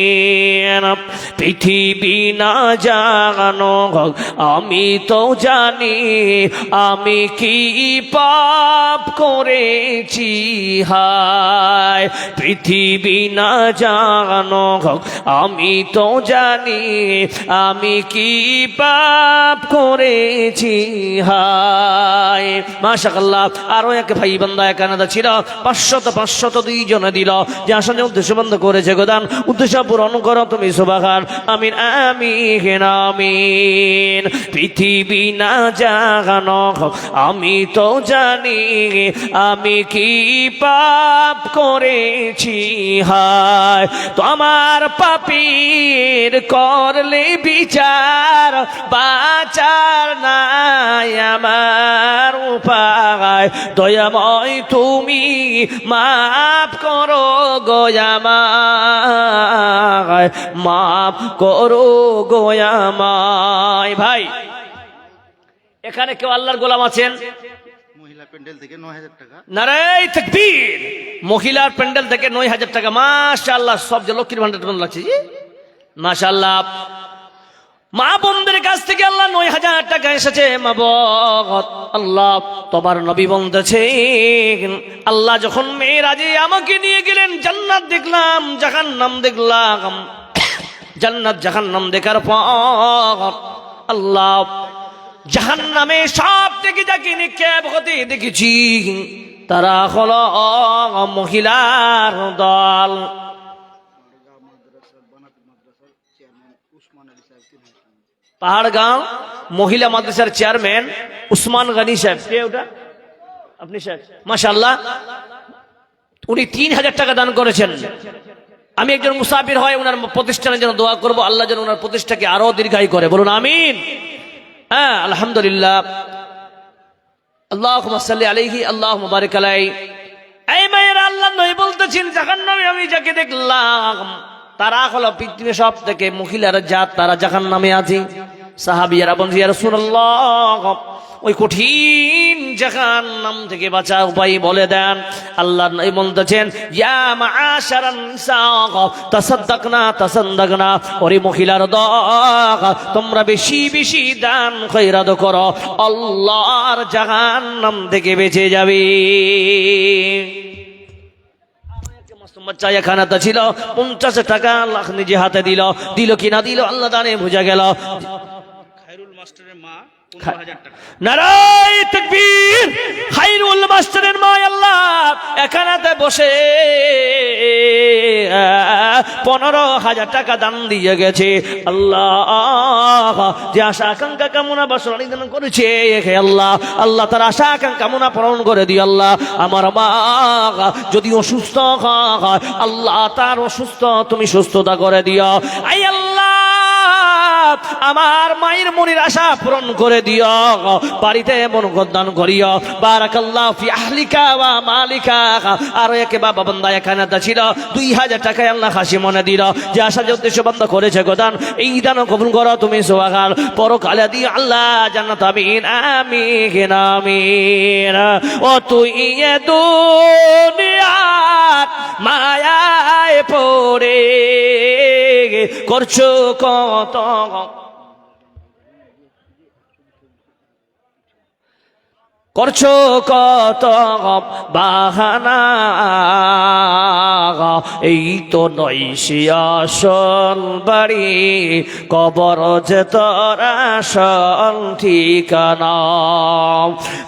পৃথিবী না জানো আমি তো জানি, আমি কি পাপ করেছি হায়। পৃথিবী না জানো আমি তো জানি, আমি কি পাপ করেছি হায়। মাশাআল্লাহ। আরো এক ভাই বান্দা এখানে ছিল 500 2 দিল। যে আসলে উদ্দেশ্য বন্ধ করেছে গোদান, উদ্দেশ্য পূরণ করো তুমি সুবহান। আমিন আমিন আমিন। পৃথিবী না জানো আমি তো জানি, আমি কি পাপ করেছি হায়। তো আমার পাপীর করলে বিচার, বাঁচার নাই আমার উপায়। দয়াময় তুমি মাফ করো গয়ামায়, মাফ করো গয়ামায়। ভাই এখানে কেউ আল্লাহর গোলাম আছেন? মহিলা প্যান্ডেল থেকে 9000 টাকা। নারায়ে তাকবীর। মহিলার প্যান্ডেল থেকে 9000 টাকা। মাশাআল্লাহ, সব যে লক্ষ্মীর ভান্ডার কোন লাগছে জি মাশাআল্লাহ। মা বোনদের কাছ থেকে আল্লাহ 9000 টাকা এসেছে। মাবুদ, আল্লাহ তোমার নবী বলতেছেন আল্লাহ যখন মেরাজে আমাকে নিয়ে গেলেন, জান্নাত দেখলাম জাহান্নাম দেখলাম। জান্নাত জাহান্নাম দেখার পর আল্লাহ জাহান্নামে সব থেকে যাকে নিক্ষেপ হতে দেখেছি তারা হলো মহিলার দল। পাহাড়গাঁও মহিলা মাদ্রাসার চেয়ারম্যান উসমান গনি সাহেব। কে ওটা? আপনি সাহেব। মাশাআল্লাহ, উনি 3000 টাকা দান করেছেন। আমি একজন মুসাফির হয় ওনার প্রতিষ্ঠানের জন্য দোয়া করব, আল্লাহ যেন ওনার প্রতিষ্ঠাকে আরো দীর্ঘায়ু করে। বলুন আমিন। হ্যাঁ, আলহামদুলিল্লাহ। আল্লাহুম্মা সাল্লি আলাইহি আল্লাহুম্মা বারিক আলাইহি। এই মায়েরা, আল্লাহ নবী বলতেছেন জাহান্নামে আমি যাকে দেখলাম তারা হলো পৃথিবীর সব থেকে মহিলার জাত, তারা জাহান্নামে আছে। সাহাবীরা বলেন ইয়া রাসূলুল্লাহ ওই কঠিন জাহান্নাম থেকে বাঁচার উপায় বলে দেন। আল্লাহ নবী বলতেছেন, ইয়া মাআশারান নিসা তাসাদ্দাকনা, ওরে মহিলার দল, তোমরা বেশি বেশি দান খয়রাত করো, আল্লাহর জাহান্নাম থেকে বেঁচে যাবে। বাচ্চা এখানে ছিল 50 টাকা আল্লাহ নিজে হাতে দিল কি না দিল আল্লাহ জানে, বুঝা গেল। খায়রুল মাস্টারের মা 15,000 টাকা। নারায়ে তাকবীর। খায়রুল মাস্টারের মা আল্লাহ এখানেতে বসে 15,000 টাকা দান দিয়ে গেছে। আল্লাহ যে আশা আকাঙ্ক্ষা কামনা বাসনা দান করেছে, হে আল্লাহ, আল্লাহ তার আশা আকাঙ্ক্ষা কামনা পূরণ করে দিও আল্লাহ। আমার মা যদি অসুস্থ হয়, আল্লাহ তার অসুস্থ তুমি সুস্থতা করে দিও। আই আল্লাহ, আমার মায়ের মনের আশা পূরণ করে দিও, বাড়িতে বরকত দান করিও। বারাকাল্লাহু ফি আহলিকা ওয়া মালিকা। আর একে বাবা বান্দা এখানে ছিল 2,000 টাকা আল্লাহ হাসি মনে দিল, যে আশা যে উদ্দেশ্য বান্দা করেছে গোদান, এই দান কবুল করো তুমি সুবহান। পরকালে দি আল্লাহ জান্নাত, আমিন আমিন আমিন। ও তুই এ দুনিয়ার মায়ায় পড়ে করছো কত, করছো কত বাহানা, এই তো নয় সে আসল বাড়ি, কবর যে তোর আসল ঠিকানা।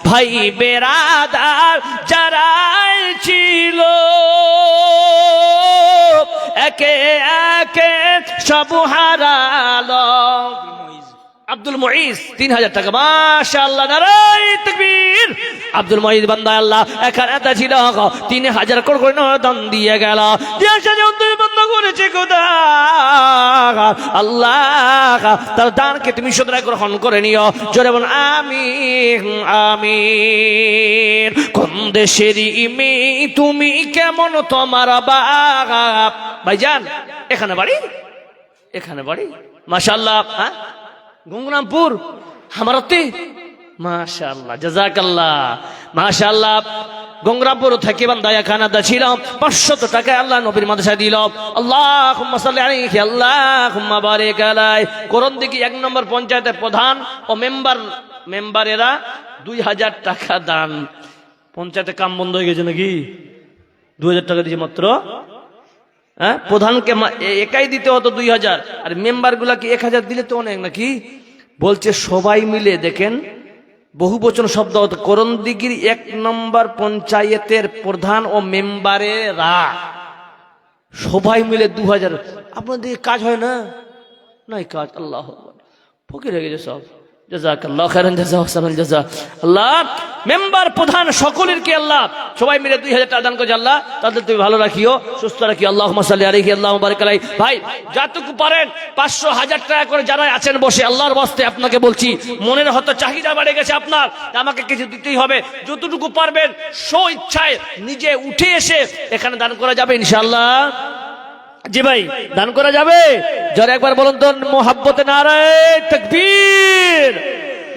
ভাই বেরাদার যারাই ছিল একে একে সব হারালো। আব্দুল মুইজ 3,000 টাকা, মাশাআল্লাহ, নারায়ে তাকবীর। আব্দুল মুইজ বান্দা আল্লাহ এখানে ছিল 3,000 করে দান দিয়ে গেল, যে আশা যে বন্ধ করেছে খোদা, আল্লাহ তার দানকে তুমি সদয় গ্রহণ করে নিও। জোরে বল আমিন আমিন। কোন দেশেরই মেয়ে তুমি, কেমন তোমার বাপ? ভাইজান এখানে বাড়ি, এখানে বাড়ি, মাশাআল্লাহ। হ্যাঁ, গঙ্গরামপুর হামারতে, মাশাআল্লাহ, জাযাকাল্লাহ, মাশাআল্লাহ। গঙ্গরামপুর থেকে বান্দা এখানে ছিল 500 টাকা আল্লাহ নবীর মাদ্রাসায় দিল। আল্লাহুম্মা সাল্লি আলাইহি আল্লাহুম্মা বারিক আলাইহি। করণ দিকে 1 নম্বর পঞ্চায়েতের প্রধান ও মেম্বারেরা 2,000 টাকা দান। পঞ্চায়েতে কাম বন্ধ হয়ে গেছে নাকি? 2,000 টাকা দিয়েছে মাত্র। হ্যাঁ, প্রধানকে একাই দিতে হতো 2,000, আর মেম্বার গুলাকে 1,000 দিলে তো অনেক নাকি? বলছে সবাই মিলে, দেখেন বহু বচন শব্দ হতো, করণদিঘির 1 নম্বর পঞ্চায়েতের প্রধান ও মেম্বারেরা সবাই মিলে 2,000। আপনাদের কাজ হয় না? নাই কাজ, আল্লাহ ফকির হয়ে গেছে সব। জাযাকাল্লাহু খাইরান জাযা ওয়াহসানাল জাযা। আল্লাহ মেম্বার প্রধান সকলেরকে আল্লাহ সবাই মিলে 2,000 টাকা দান করেছে। আল্লাহ তাদের তুমি ভালো রাখিও, সুস্থ রাখিও। আল্লাহুম্মা সাল্লি আলাইহি আল্লাহুম্মা বারিক আলাইহি। ভাই যতটুকু পারেন 500 1000 টাকা করে যারা আছেন বসে, আল্লাহর ওয়াস্তে আপনাকে বলছি, মনের হয়তো চাহিদা বেড়ে গেছে আপনার, আমাকে কিছু দিতেই হবে। যতটুকু পারবেন স্ব ইচ্ছায় নিজে উঠে এসে এখানে দান করা যাবে ইনশাআল্লাহ। জি ভাই, দান করা যাবে। যারা একবার বলুন তো মোহাব্বতে নারায়ে তাকবীর।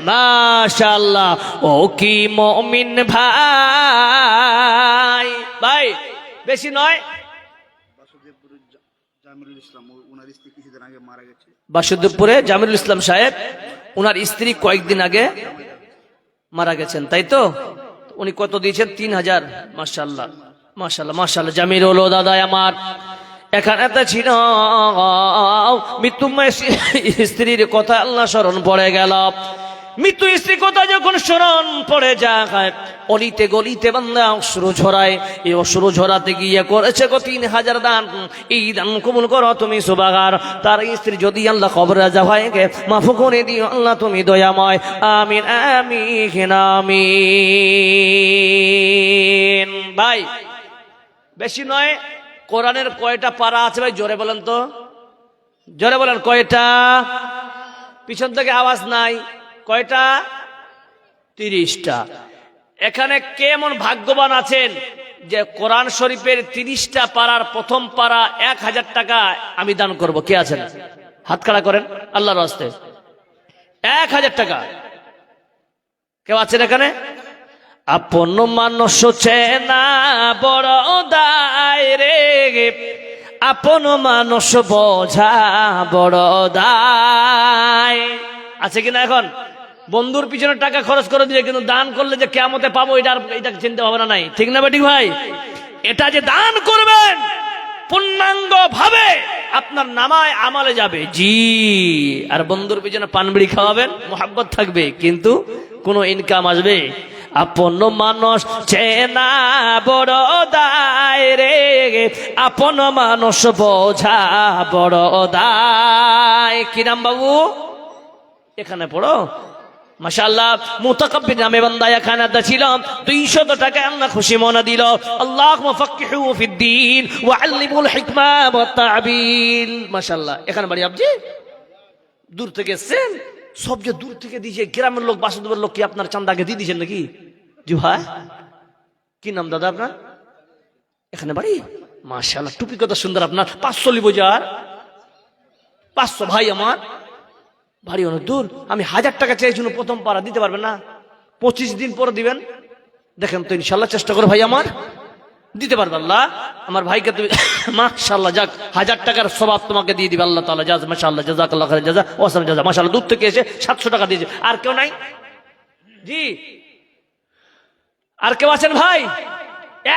মাশাআল্লাহ। ও কি মুমিন ভাই, ভাই বেশি নয়। জামিরুল ইসলাম, ওনার স্ত্রী কিছুদিন আগে মারা গেছে। বাসুদেবপুরে জামিরুল ইসলাম সাহেব, ওনার স্ত্রী কয়েকদিন আগে মারা গেছেন, তাই তো? উনি কত দিয়েছেন? 3,000। মাশাআল্লাহ মাশাআল্লাহ মাশাআল্লাহ। জামিরুল দাদা আমার এখানে ছিল, মৃত্যুময় স্ত্রীর কথা আল্লাহ স্মরণ পড়ে গেল। মৃত্যু স্ত্রীর কথা যখন স্মরণ পড়ে যায়, অলিতে গলিতে বান্দা অশ্রু ঝরায়। এই অশ্রু ঝরাতে গিয়ে করেছে 3,000 দান। এই দান কবুল করো তুমি সুবহান। তার স্ত্রী যদি আল্লাহ কবরে যায়, মাফ করে দিও আল্লাহ তুমি দয়াময়। আমিন আমিন আমিন। ভাই বেশি নয়। কোরআনের কয়টা পারা আছে ভাই? জোরে বলেন তো, জোরে বলেন কয়টা? পিছন থেকে আওয়াজ নাই। কয়টা? 30টা। এখানে কেমন ভাগ্যবান আছেন যে কোরআন শরীফের 30টা পারার প্রথম পারা 1,000 টাকা আমি দান করব। কে আছেন? হাত খাড়া করেন আল্লাহর রাস্তায়। 1,000 টাকা কেউ আছেন এখানে? আপন মানুষ চেনা বড় দায় রে, আপন মানুষ বোঝা বড় দায়। আছে কিনা? এখন বন্ধুর পিছনে টাকা খরচ করে দিয়ে কিন্তু দান করলে যে কিয়ামতে পাবো এটা চিন্তা ভাবনা নাই, ঠিক না বেটি ভাই? এটা যে দান করবেন পূর্ণাঙ্গ ভাবে আপনার নামায় আমলে যাবে। জি, আর বন্ধুর পিছনে পান বিড়ি খাওয়াবেন, মোহাব্বত থাকবে, কিন্তু কোনো ইনকাম আসবে? আপন মানুষ চেনা বড় দায় রে, আপন মানুষ বোঝা বড় দায়। কি নাম বাবু? এখানে পড়ো। মাশাআল্লাহ, মুতাকাব্বির নামে বান্দা এখানে ছিল। 200 টাকা আল্লাহ খুশি মনে দিল। আল্লাহুম্মা ফাক্কিহু ফিদ্দীন ওয়া আল্লিমুল হিকমা ওয়াত তা'বিল। মাশাআল্লাহ, এখানে বাড়ি আপনি দূর থেকে এসেছেন, সব যে দূর থেকে দিয়েছে, গ্রামের লোক বাসুদেবের লোক কি আপনার চাঁদাকে দিয়ে দিয়েছেন নাকি? জি ভাই, কি নাম দাদা আপনার? এখানে বাড়ি? মাশাআল্লাহ, টুপি কত সুন্দর আপনার। 500 লিবো যার 500 ভাই আমার বাড়ি অনেক দূর। আমি 1000 টাকা চেয়েছিল প্রথম পাড়া, দিতে পারবেন না? 25 দিন পরে দিবেন, দেখেন তো ইনশাল্লাহ চেষ্টা করে ভাই আমার দিতে পারবে আল্লাহ। আমার ভাইকে তুমি মাশাআল্লাহ, যাক 1000 টাকার সওয়াব তোমাকে দিয়ে দিবে আল্লাহ তাআলা। জাযা মাশাআল্লাহ, জাযাকাল্লাহু খাইরান জাযা, ওয়াসান জাযা। মাশাআল্লাহ, দূর থেকে এসে 700 টাকা দিয়েছে। আর কেউ নাই? জি, আর কেউ আছেন ভাই?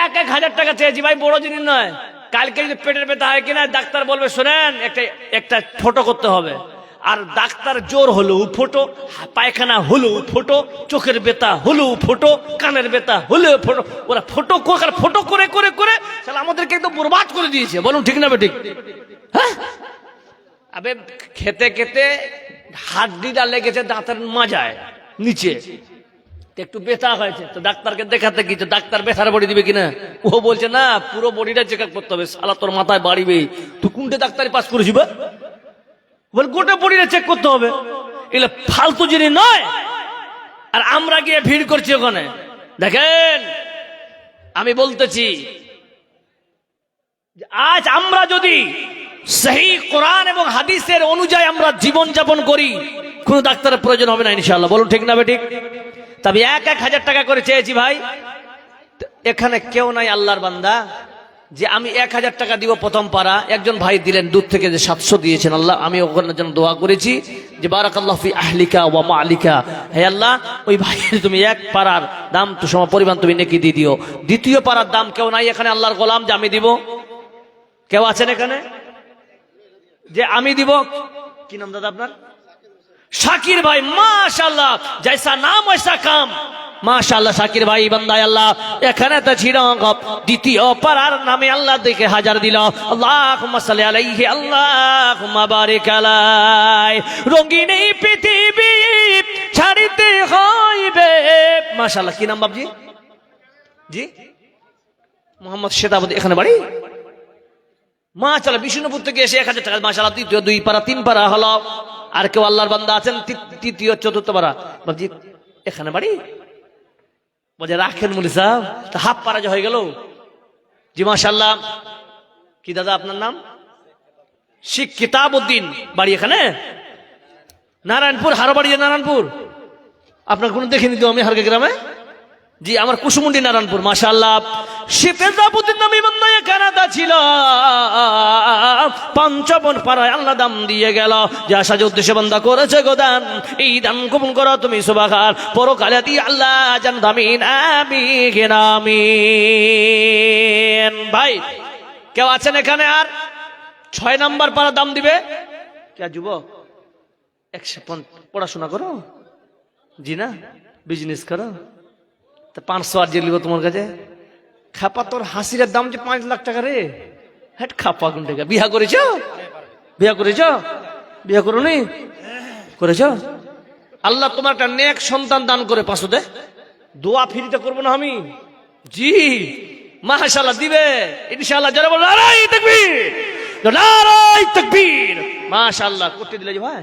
1000 টাকা চেয়েছি ভাই, বড় জিনিস নয়। কালকে যদি পেটের ব্যথা হয় কিনা ডাক্তার বলবে শোনেন একটা ফটো করতে হবে, আর ডাক্তার জোর হলেও ফটো, পায়খানা হলেও ফটো, চোখের ব্যথা হলেও ফটো, কানের ব্যথা হলেও ফটো। ওরা ফটো ফটো করে করে করে আমাদেরকে একদম বরবাদ করে দিয়েছে। বলুন ঠিক না বেঠিক? হ্যাঁ, আবে খেতে খেতে হাড্ডিটা লেগেছে দাঁতের মাজায় নিচে, একটু ব্যথা হয়েছে, তো ডাক্তারকে দেখাতে গিয়েছে। ডাক্তার ব্যথার বড়ি দিবে কিনা? ও বলছে না, পুরো বডিটা চেক আপ করতে হবে। শালা তোর মাথায় বাড়িবে, তুই কোনটা ডাক্তারি পাস করেছিস? বল গোটা বডিটা চেক করতে হবে। এগুলো ফালতু জিনিস নয়। আর আমরা গিয়ে ভিড় করছি ওখানে। দেখেন, আমি বলতেছি, আজ আমরা যদি সহি কোরআন এবং হাদিসের অনুযায়ী আমরা জীবন যাপন করি, কোন ডাক্তারের প্রয়োজন হবে না ইনশাআল্লাহ। বলুন ঠিক না বেঠিক? তবে 1000 টাকা করে চেয়েছি ভাই। এখানে কেউ নাই আল্লাহর বান্দা যে আমি 1000 টাকা দিব প্রথম পারা। একজন ভাই দিলেন দূর থেকে, যে 700 দিয়েছেন আল্লাহ। আমি ওখানে জন্য দোয়া করেছি যে বারাকাল্লাহু ফি আহলিকা ওয়া মালিকা, হে আল্লাহ ওই ভাইয়ের তুমি এক পারার দাম তো সম পরিমাণ তুমি নেকি দিয়ে দিও। দ্বিতীয় পারার দাম কেউ নাই এখানে আল্লাহর গোলাম যে আমি দিব? কেউ আছেন এখানে যে আমি দিব? কি নাম দাদা আপনার? শাকির ভাই। মাশাআল্লাহ, জৈসা নাম ওইসা কাম। মাশাআল্লাহ, শাকির ভাই বান্দায় আল্লাহ এখানে তো ছিল। দ্বিতীয় পারার নামে আল্লাহ দেখে 1000 দিল। আল্লাহুম্মা সাল্লি আলাইহি, আল্লাহুম্মা বারিক আলাই। রঙিন এই পৃথিবী ছাড়িতে হইবে। মাশাআল্লাহ, কি নাম বাবজি? জি, মোহাম্মদ শেতাবতী। এখানে বাড়ি? মাশাআল্লাহ, বিষ্ণুপুর থেকে এসে 1000 টাকা। মাশাআল্লাহ, দ্বিতীয় 2 পারা 3 পারা হলো। আর কেউ আল্লাহর বান্দা আছেন তৃতীয় চতুর্থ পারা? বাবজি এখানে বাড়ি? বলে রাখেন মুলি সাহেব, তা হাফ পারা যে হয়ে গেল। জি মাশাআল্লাহ। কি দাদা আপনার নাম? শিখ কিতাবউদ্দিন। বাড়ি এখানে নারায়ণপুর, হারোবাড়ি নারায়ণপুর। আপনার কোনো দেখিনি তো আমি হারকে গ্রামে। জি, আমার কুসুমুন্ডি নারায়ণপুর। মাশাআল্লাহ, শিখ কিতাবউদ্দিন নামে বান্দা কানাডা ছিল। 55 পারায় আল্লাহ দাম দিয়ে গেল। যে আশা উদ্দেশ্যে বান্দা করেছে গোদান, এই দান কবুল করো তুমি সুবহান। পরকালে দিয়ে আল্লাহ জান্নাত। আমিন আমিন আমিন। ভাই কেউ আছেন এখানে? আর 6 নাম্বার পারা দাম দিবে কে? যুবক 150 পড়াশোনা করো? জি না, বিজনেস করো? তা 500 আর যে লিব তোমার কাছে। খাপা, তোর হাসির দাম যে 5 লাখ টাকা রে। হ্যাঁ, খাপা কোন টাকা? বিয়া করেছ? বিয়া করেছ? বিয়া করোনি? করেছ? আল্লাহ তোমার একটা নেক সন্তান দান করে 500 দে। দোয়া ফ্রিতে করবো না আমি? জি মাশাআল্লাহ, দিবে ইনশাআল্লাহ। যারা বল নারায়ে তাকবীর, নারায়ে তাকবীর। মাশাআল্লাহ, করতে দিলে যে ভাই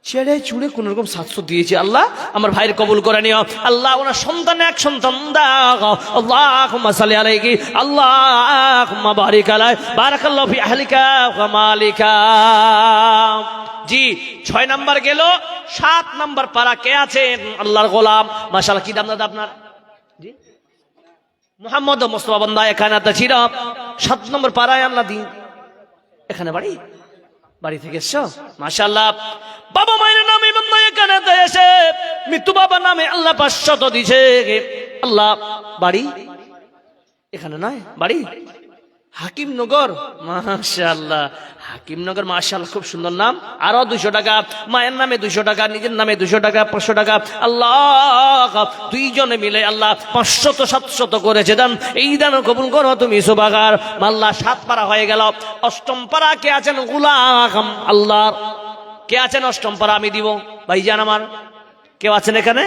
ছেড়ে চুড়ে কোন রকম 700 দিয়েছে। আল্লাহ আমার ভাইয়ের কবুল করে নিও আল্লাহ, ওনার সন্তান এক সন্তান দাও আল্লাহুম্মা সাল্লি আলাইহি আল্লাহুম্মা বারিক আলাই বারাকাল্লাহু ফি আহলিকা ওয়া মালিকা। জি 6 নাম্বার গেল। 7 নাম্বার পারা কে আছেন? আল্লাহর গোলাম মাশাআল্লাহ। কি নাম দাদা আপনার? জি মুহাম্মদ মুস্তাফা বান্দা এখানে ছিল। 7 নম্বর পারায় আল্লাহ দিন। এখানে বাড়ি থেকে এসছো মাশাআল্লাহ। বাবা মায়ের নামে বান্দা এখানে এসে মৃত্যু বাবার নামে আল্লাহ 500 দিছে। আল্লাহ বাড়ি এখানে নয়, বাড়ি হাকিমনগর। মাশাআল্লাহ হাকিমনগর মাশাআল্লাহ, খুব সুন্দর নাম। আরো 200 টাকা, মায়ের নামে 200 টাকা, নিজের নামে 200 টাকা, 500 টাকা। আল্লাহ দুইজনে মিলে আল্লাহ 500 700 করেছে দান। এই দান কবুল করো তুমি সুবহানার। আল্লাহ 7 পারা হয়ে গেল। 8ম পারা কে আছেন? গোলাম আল্লাহ কে আছেন? 8ম পারা আমি দিব। ভাইজান আমার কেউ আছেন এখানে?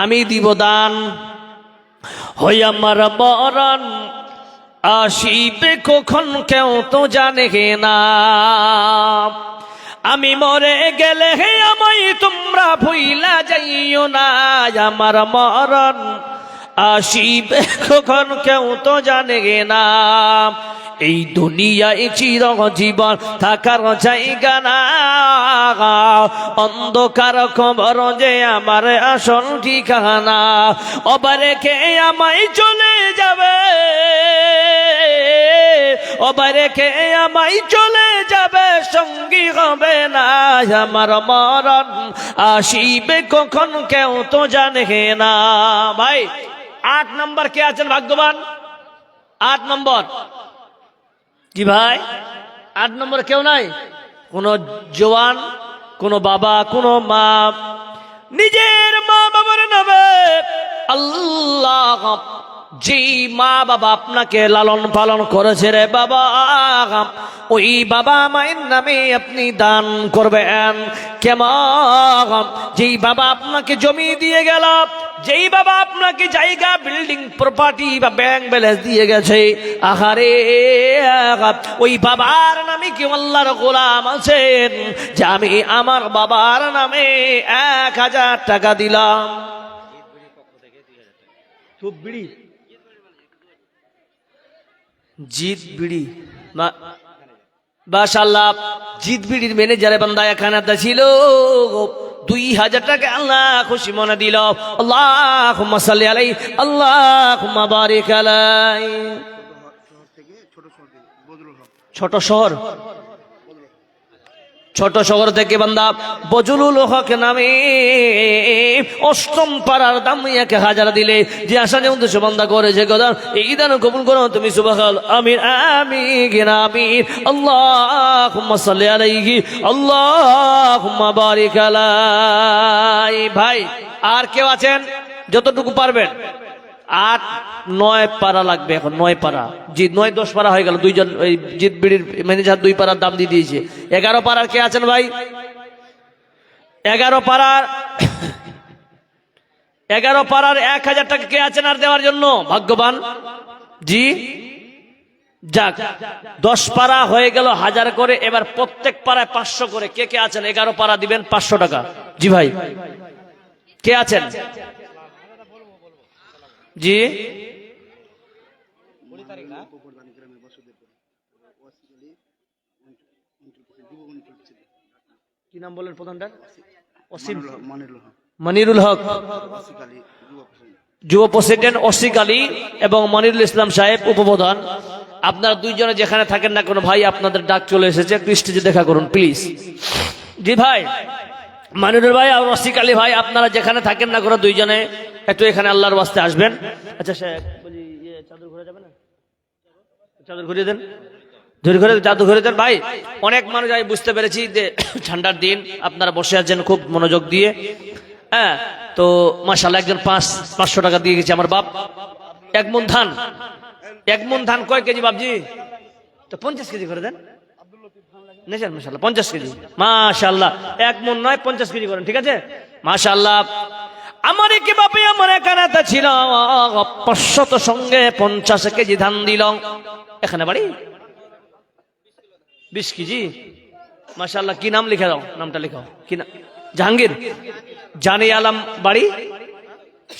আমি দিব দান। হই আমার মরণ আসিবে কখন কেউ তো জানে না। আমি মরে গেলে হে আমায় তোমরা ভুইলা যাইও না। আমার মরণ আসিবে কখন কেউ তো জানে না। এই দুনিয়ায় চিরজীবন থাকার জায়গা না। অন্ধকার খবর যে আমার আসল ঠিকানা। ওবারে কে আমায় চলে যাবে, ওবারে কে আমায় চলে যাবে, সঙ্গী হবে না। আমার মরণ আসিবে কখন কেউ তো জানে না। ভাই 8 নম্বর কে আছেন ভাগ্যবান? 8 নম্বর কি ভাই? 8 নম্বর কেউ নাই? কোন জওয়ান, কোন বাবা, কোন মা নিজের মা বাবার নামে আল্লাহ যে মা বাবা আপনাকে লালন পালন করেছে রে বাবা, ওই বাবা মায়ের নামে আপনি দান করবেন। কেমন? যেই বাবা আপনাকে জমি দিয়ে গেল, যেই বাবা আপনাকে জায়গা, বিল্ডিং, প্রপার্টি বা ব্যাংক ব্যালেন্স দিয়ে গেছে, আহারে ওই বাবার নামে কি আল্লাহর গোলাম আছেন যে আমি আমার বাবার নামে 1000 টাকা দিলাম। খুব বিড়ি জিত বিড়ি মাশাআল্লাহ। জিত বিড়ির ম্যানেজারে বান্দা এখানে ছিল। 2000 টাকা আল্লাহ খুশি মনে দিল। আল্লাহুম্মা সাল্লি আলাইহি আল্লাহুম্মা বারিক আলাইহি। ছোট শহর থেকে বান্দা বজলুল হক নামে 8ম পারার দাম 1000 দিলে যে আশা যে উদ্দেশ্য বান্দা করেছে কথা এই দান কবুল করো তুমি সুবহান। আমিন আমিন আমিন। আল্লাহুম্মা সাল্লি আলাইহি আল্লাহুম্মা বারিক আলাইহি। ভাই আর কেউ আছেন? যতটুকু পারবেন। 8 9 পারা লাগবে এখন। 9 পারা, জি 9 10 পারা হয়ে গেল। দুইজন ওই জিত বিড়ির ম্যানেজার 2 পারার দাম দিয়ে দিয়েছে। 11 পারার কে আছেন ভাই? 11 পারার 1000 টাকা কে আছেন আর দেওয়ার জন্য ভাগ্যবান? জি যাক 10 পারা হয়ে গেল 1000 করে। এবার প্রত্যেক পারায় 500 করে। কে কে আছেন 11 পারা দিবেন 500 টাকা? জি ভাই কে আছেন? জি কি নাম বলেন প্রধানটার? মনিরুল হক যুব প্রেসিডেন্ট, ওসিক আলী এবং মনিরুল ইসলাম সাহেব উপপ্রধান। আপনারা দুইজনে যেখানে থাকেন না কোনো ভাই, আপনাদের ডাক চলে এসেছে, একটু স্টেজে দেখা করুন প্লিজ। জি ভাই মনিরুল ভাই আর ওসিক আলী ভাই, আপনারা যেখানে থাকেন না কোনো দুইজনে একটু এখানে আল্লাহর ওয়াস্তে আসবেন। আচ্ছা স্যার বলি চাদর ঘুরে যাবে না? চাদর ঘুরিয়ে দেন, চাদর ঘুরে দেন ভাই। অনেক মানুষ আমি বুঝতে পেরেছি যে ঠান্ডার দিন আপনারা বসে আছেন খুব মনোযোগ দিয়ে। হ্যাঁ তো মাশাআল্লাহ একজন 500 টাকা দিয়ে গেছে আমার বাপ। 1 মণ ধান, 1 মণ ধান কয় কেজি বাপজি? তো 50 কেজি করে দেন। নেছেন মাশাআল্লাহ 50 কেজি মাশাআল্লাহ। 1 মণ নয় 50 কেজি করেন, ঠিক আছে মাশাআল্লাহ। আমার কি বাপে আমার এখানে ছিল 500 সঙ্গে 50 কেজি ধান দিল। এখানে বাড়ি 20 কেজি মাশাআল্লাহ, কি নাম লিখে দাও, নামটা লিখাও, কি নাম? জাহাঙ্গীর জানি আলম, বাড়ি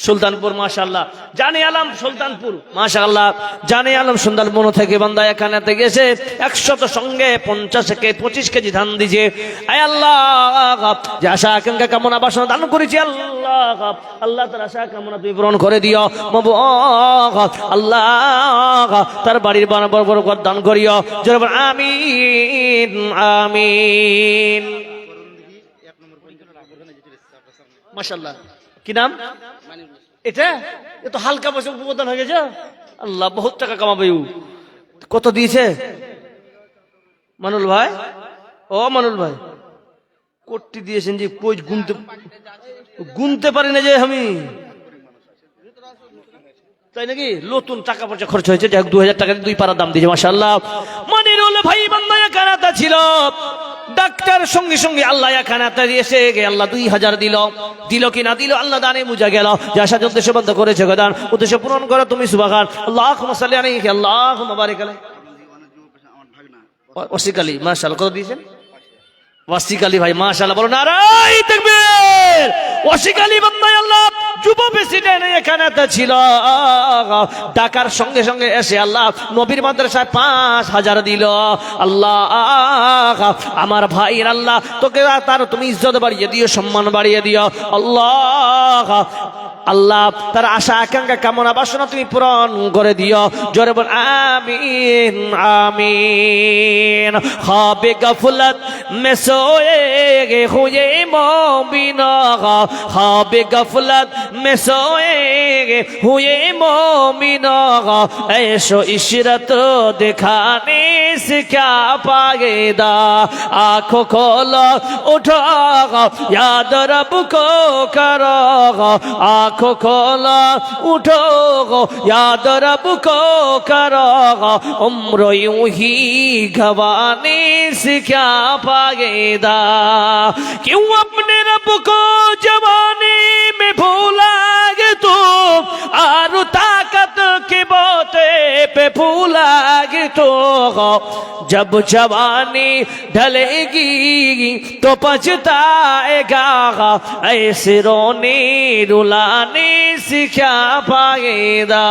সুলতানপুর। মাশাআল্লাহ, জানি আলম সুলতানপুর। মাশাআল্লাহ, জানি আলম সুলতানপুর থেকে বান্দা এখানে গেছে 100 সঙ্গে 50-25 কেজি ধান দিছে। আয় আল্লাহ, যে আশা আকাঙ্ক্ষা কামনা বাসনা দান করেছি আল্লাহ, আল্লাহ তার আশা কামনা তুমি পূরণ করে দিও আল্লাহ, তার বাড়ির বড় বড় ঘর দান করিও। জোরে বল আমিন আমিন। মাশাআল্লাহ, কি নাম এটা? এ তো হালকা পয়সা উপদান হয়ে গেছে। আল্লাহ, বহুত টাকা কামাবে। কত দিয়েছে মানুল ভাই? ও মানুল ভাই, কোটি দিয়েছেন যে কই গুনতে পারি না যে আমি, তাই নাকি? নতুন টাকা পয়সা খরচ হয়েছে, যাই হোক 2000 টাকা 2 পারা দাম দিয়েছে। মাশাআল্লাহ, মনিরুল ভাই বান্দা কানাতা ছিল, ডাক্তার সঙ্গে সঙ্গে আল্লাহ খানাতে দিয়েছে, আল্লাহ 2000 দিল কি না দিল আল্লাহ দানে বুঝা গেল। যা সাজ উদ্দেশ্য বন্ধ করেছে দান উদ্দেশ্য পূরণ করো তুমি সুবহান। আল্লাহুম্মা সাল্লি আলাইহি আল্লাহুম্মা বারিক আলাইহি। ওয়াসিক আলী মাশাআল্লাহ, কত দিয়েছেন? ওয়াসিক আলী ভাই মাশাআল্লাহ, বলো নারায়ে তাকবীর। ওয়াসিক আলী বান্দা আল্লাহ যুব প্রেসিডেন্ট এখানে ছিল, ডাকার সঙ্গে সঙ্গে এসে আল্লাহ নবীর মাদ্রাসায় 5000 দিল। আল্লাহ আমার ভাইয়ের আল্লাহ তোকে তার তুমি ইজ্জত বাড়িয়ে দিও, সম্মান বাড়িয়ে দিও আল্লাহ। আল্লাহ তার আশা আকাঙ্ক্ষা কামনা বাসনা তুমি পূরণ করে দিও। জোরে বল আমিন আমিন। খাবে গফলত মে সোয়ে হুয়ে মুমিন, খাবে গফলত মে সোয়ে হুয়ে মুমিন, ऐशो इशरत दिखाने से क्या पाएगा, आंखों खोलो उठो याद रब को करो, आंखों खोलो उठो याद रब को करो, उम्र यूं ही गवाने से क्या पाएगा, क्यों अपने रब को जवानी में भूला गे तू, और ताकत के बोते पे भूला गे तो, जब जवानी ढलेगी तो पछताएगा, ऐसे रोने रुलाने से क्या पाएगा।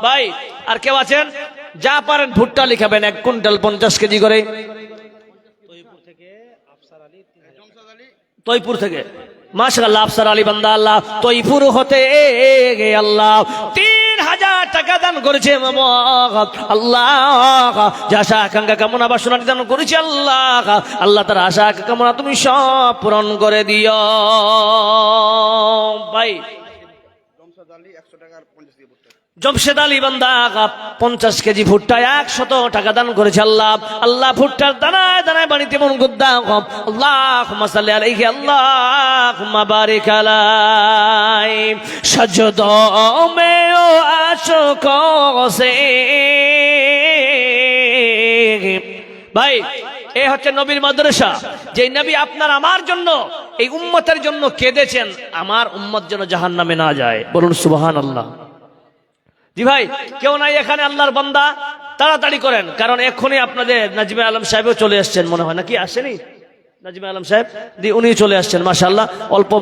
भाई আর কেউ আছেন? যা পারেন ভুট্টা লিখাবেন 1 কুইন্টাল 50 কেজি করে। তৈপুর থেকে মাশাআল্লাহ, আফসার আলী বান্দা আল্লাহ তৈপুর হতে আল্লাহ 3000 টাকা দান করেছে আল্লাহ। যা আশা আকাঙ্ক্ষা কামনা বাসনা দান করেছে আল্লাহ, আল্লাহ তার আশা কামনা তুমি সব পূরণ করে দিও। ভাই জমশেদ আলী বান্দা 50 কেজি ভুট্টা 100 টাকা দান করেছে আল্লাহ। আল্লাহ ভুট্টার দানায় দানায় বাড়িতে মন গুদ্দা আল্লাহুম্মা সাল্লি আলাইহি আল্লাহুম্মা বারিক আলাইহি। সজদো মে ও আশোকো সে। ভাই এ হচ্ছে নবীর মাদ্রাসা, যে নবী আপনার আমার জন্য এই উম্মতের জন্য কেঁদেছেন, আমার উম্মত যেন জাহান্নামে না যায়। বলুন সুবহানাল্লাহ। জি ভাই, কেউ নাই এখানে আল্লাহর বান্দা? তাড়াতাড়ি করেন, কারণ এক্ষুনি আপনাদের নাজমে আলম সাহেবও চলে আসছেন মনে হয়, নাকি আসেনি? নাজমে আলম সাহেব উনি চলে আসছেন মাশাআল্লাহ। অল্প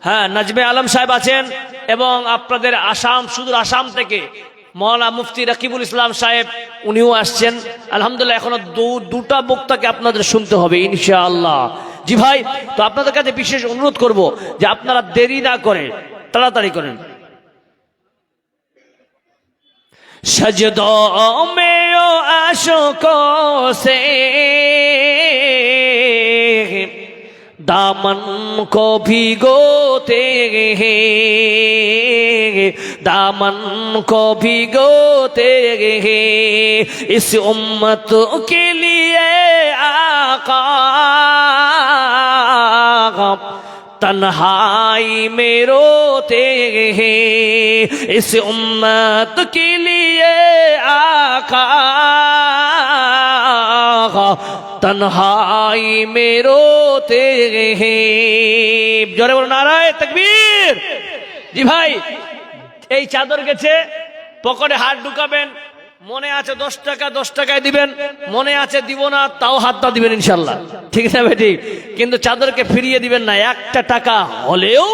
হ্যাঁ, নাজমে আলম সাহেব আছেন, এবং আপনাদের আসাম, সুদূর আসাম থেকে মওলানা মুফতি রাকিবুল ইসলাম সাহেব উনিও আসছেন আলহামদুলিল্লাহ। এখনো দুটা বক্তাকে আপনাদের শুনতে হবে ইনশাআল্লাহ। জি ভাই, তো আপনাদের কাছে বিশেষ অনুরোধ করব যে আপনারা দেরি না করে তাড়াতাড়ি করেন। सजदों में ओ आशोकों से दामन को भिगोते हैं, दामन को भिगोते हैं, इस उम्मत के लिए आका तन्हाई में रोते हैं, इस उम्मत के लिए आका तन्हाई में रोते हैं। জোরে বলো নারায়ে তাকবীর। জি ভাই, এই চাদর গেছে, পকেটে হাত ঢুকাবেন, মনে আছে 10 টাকা 10 টাকায় দিবেন, মনে আছে দিব না তাও হাতটা দিবেন ইনশাল্লাহ, ঠিক না ভাই? ঠিক। কিন্তু চাদরকে ফিরিয়ে দিবেন না, 1 টাকা হলেও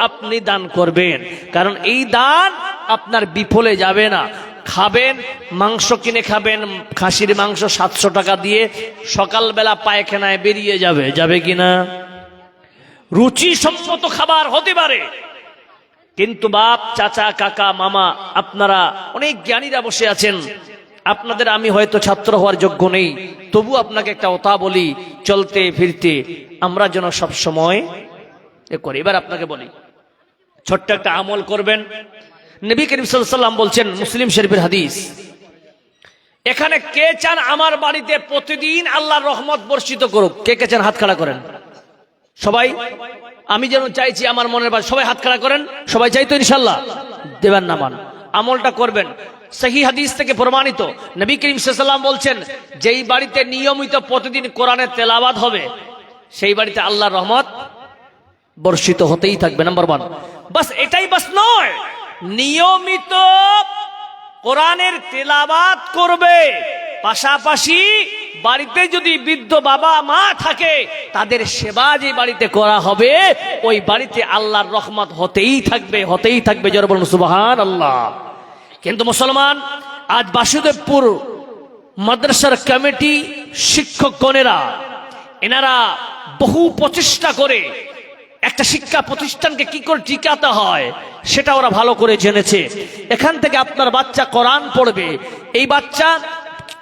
আপনি দান করবেন, কারণ এই দান আপনার বিফলে যাবে না। খাবেন, মাংস কিনে খাবেন, খাসির মাংস 700 টাকা দিয়ে সকালবেলা পায়খানায় বেরিয়ে যাবে, যাবে কিনা? রুচি সম্মত খাবার হতে পারে, কিন্তু বাপ, চাচা, কাকা, মামা, আপনারা অনেক জ্ঞানীরা বসে আছেন, আপনাদের আমি হয়তো ছাত্র হওয়ার যোগ্য নেই, তবু আপনাকে একটা কথা বলি, চলতে ফিরতে আমরা যেন সব সময় করি। এবার আপনাকে বলি, ছোট্ট একটা আমল করবেন। নবী করিম সাল্লাল্লাহু আলাইহি ওয়াসাল্লাম বলছেন, মুসলিম শরীফের হাদিস, এখানে কে চান আমার বাড়িতে প্রতিদিন আল্লাহর রহমত বর্ষিত করুক? কে কে চান? হাত খাড়া করেন সবাই। আমি যেন চাইছি আমার মনের বাড়ি, সবাই হাত খাড়া করেন। সবাই চাই তো ইনশাল্লাহ? দেবেন না মান, আমলটা করবেন। সহিহ হাদিস থেকে প্রমাণিত, নবী করিম সাল্লাল্লাহু আলাইহি ওয়াসাল্লাম বলছেন, যেই বাড়িতে নিয়মিত প্রতিদিন কোরআনের তেলাওয়াত হবে সেই বাড়িতে আল্লাহর রহমত বর্ষিত হতেই থাকবে। নাম্বার 1। বাস এটাই বাস নয়, নিয়মিত কোরআনের তেলাওয়াত করবে, পাশাপাশি বাড়িতে যদি বৃদ্ধ বাবা মা থাকে তাদের সেবা যে বাড়িতে করা হবে ওই বাড়িতে আল্লাহর রহমত হতেই থাকবে, হতেই থাকবে। জোরে বলুন সুবহানাল্লাহ। কিন্তু মুসলমান, আজ বাসুদেবপুর মাদ্রাসার কমিটি, শিক্ষকগণেরা, এনারা বহু প্রচেষ্টা করে একটা শিক্ষা প্রতিষ্ঠানকে কি করে টিকাতে হয় সেটা ওরা ভালো করে জেনেছে। এখান থেকে আপনার বাচ্চা কোরআন পড়বে, এই বাচ্চা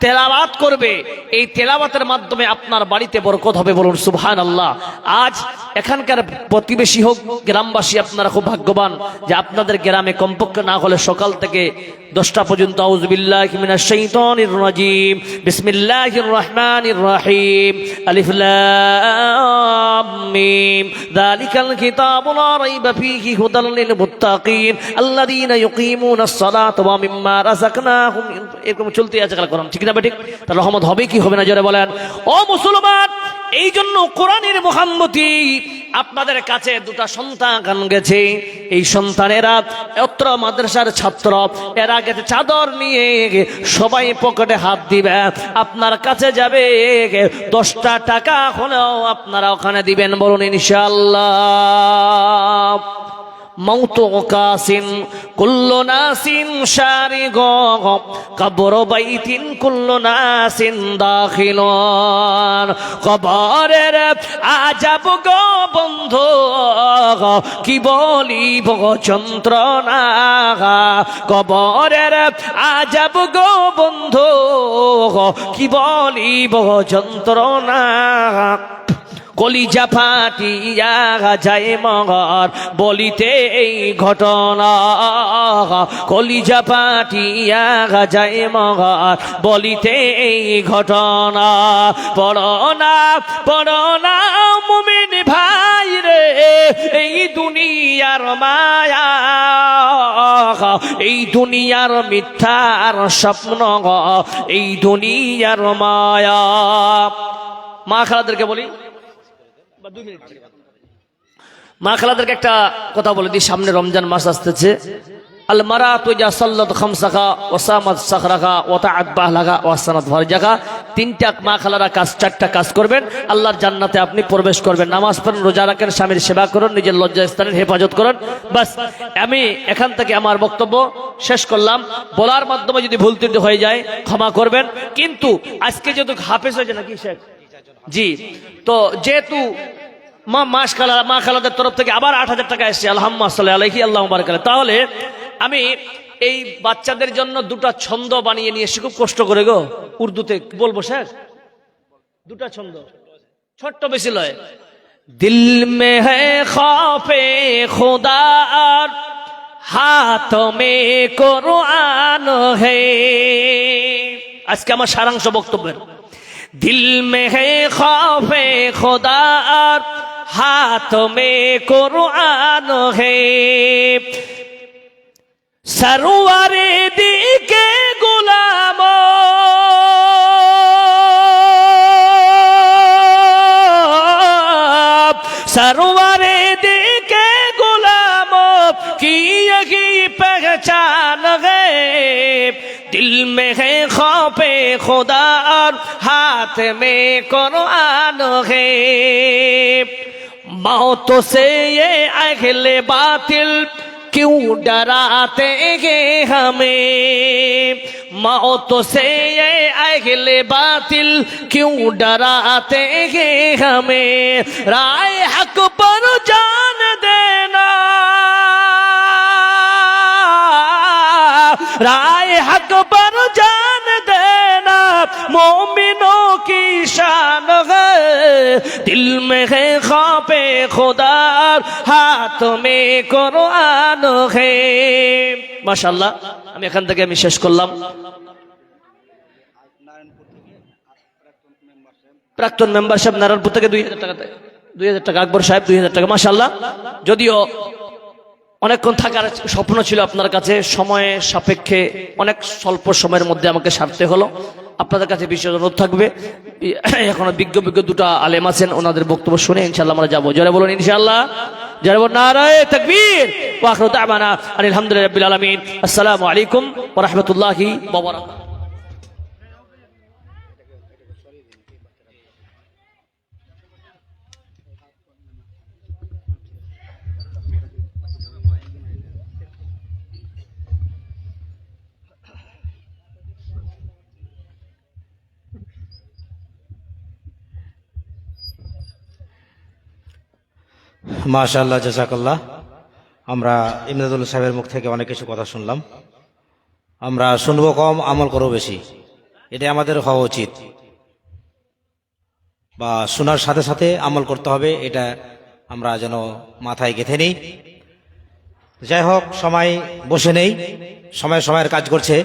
তেলাওয়াত করবে, এই তেলাওয়াতের মাধ্যমে আপনার বাড়িতে বরকত হবে। বলুন সুবহানাল্লাহ। আজ এখানকার প্রতিবেশী হোক গ্রামবাসী, আপনারা খুব ভাগ্যবান যে আপনাদের গ্রামে কমপক্ষে না হলে সকাল থেকে 10টা পর্যন্ত আউযু বিল্লাহি মিনাশ শাইতানির রাজিম, বিসমিল্লাহির রহমানির রহিম, আলিফ লাম মিম, যালিকাল কিতাবু লা রাইবা ফীহি হুদাল লিল মুত্তাকিন আল্লাযীনা ইউকিমুনাস সালাতা ওয়া মিম্মা রাযাকনাহুম। এরকম চলতে আছে কোরআন, ঠিক না বেঠিক? তার রহমত হবে কি হবে না জোরে বলেন। ও মুসলমান, এই জন্য কোরআনের মোহাম্মতি আপনাদের কাছে 2টা সন্তান গেছে, এই সন্তানেরা অত্র মাদ্রাসার ছাত্র, এরা গেছে চাদর নিয়ে, সবাই পকেটে হাত দিবে, আপনার কাছে যাবে, 10টা টাকা হলেও আপনারা ওখানে দিবেন। বলুন ইনশাআল্লাহ। মৌত কাসিন কুল্লু নাসিন শারিগ, কবর বাইতিন কুল্লু নাসিন দাখিলুন। কবরের আজাব গো বন্ধু, কি বলিব যন্ত্রণা, কবরের আজাব গো বন্ধু, কি বলিব যন্ত্রণা। কলিজা ফাটিয়া যায় মগর বলিতে এই ঘটনা, কলিজা ফাটিয়া যায় মগর বলিতে এই ঘটনা। পড়না মুমিন ভাই রে, এই দুনিয়ার মায়া, এই দুনিয়ার মিথ্যার স্বপ্ন, এই দুনিয়ার মায়া। মা খালাদেরকে বলি, মা খালাদেরকে একটা কথা বলে দিই, সামনে রমজান মাস আসতেছে। আল মারাতু ইজা সাল্লাত খামসাহা ওয়া সামাত সাখরাহা ওয়া তাআত বাহলাহা ওয়া সানাত ফারজাহা। 3টা মা খালারা কাজ, 4টা কাজ করবেন, আল্লাহর জান্নাতে আপনি প্রবেশ করবেন। নামাজ পড়েন, রোজা রাখেন, স্বামীর সেবা করুন, নিজের লজ্জাস্থানের হেফাজত করুন। বাস, আমি এখান থেকে আমার বক্তব্য শেষ করলাম। বলার মাধ্যমে যদি ভুল ত্রুটি হয়ে যায় ক্ষমা করবেন। কিন্তু আজকে যেহেতু হাফেজ হয়েছে নাকি শেখ জি, তো যেহেতু মা খালাদের তরফ থেকে আবার 8000 টাকা এসছে, আলহামদুলিল্লাহ, তাহলে আমি এই বাচ্চাদের জন্য 2টা ছন্দ বানিয়ে নিয়ে এসে, খুব কষ্ট করে গো, উর্দুতে বলবো স্যার, 2টা ছন্দ, ছোট্ট, বেশি লয়। দিল মে হ্যায় খৌফে খুদা, হাত মে কুরআন হ্যায়। আজকে আমার সারাংশ বক্তব্যের, दिल में है खौफे खुदा, हाथ में कुरान है, सरवारे दी के गुलामो, सरवारे दी के गुलामो की यही पहचान पहचान है दिल में है खौफे खुदा और हाथ में कुरान है मौत से ये अहले बातिल क्यों डराते हैं हमें मौत से ये अहले बातिल क्यों डराते हैं हमें राय हक पर जान देना राय हक पर जान देना मोमिनों की शान है दिल में है खौफे खुदा हाथ में कुरान है माशाআল্লাহ আমি এখান থেকে আমি শেষ করলাম প্রাক্তন মেম্বার সাহেব নারায়ণপুর থেকে 2000 টাকা আকবর সাহেব 2000 টাকা মাশাআল্লাহ যদিও অনেকক্ষণ থাকার স্বপ্ন ছিল আপনার কাছে সময়ের সাপেক্ষে অনেক স্বল্প সময়ের মধ্যে আমাকে সারতে হলো আপনাদের কাছে বিশেষ অনুরোধ থাকবে এখনো বিজ্ঞ দুটো আলেম আছেন ওনাদের বক্তব্য শুনে ইনশাআল্লাহ আমরা যাবো জোরে বলুন ইনশাআল্লাহ জোরে বলুন নারায়ে তাকবীর ওয়া আখিরু দাওয়ানা আলহামদুলিল্লাহি রাব্বিল আলামিন আসসালামু আলাইকুম ওয়া রাহমাতুল্লাহি ওয়া বারাকাতুহু মাশাআল্লাহ জাযাকাল্লাহ আমরা ইমদাদুল সাহেবের মুখ থেকে অনেক কিছু কথা শুনলাম আমরা শুনবো কম আমল করব বেশি এটা আমাদের হওয়া উচিত বা শোনার সাথে সাথে আমল করতে হবে এটা আমরা যেন মাথায় গেঁথে নিই যাই হোক সময় বসে নেই সময়ের কাজ করছে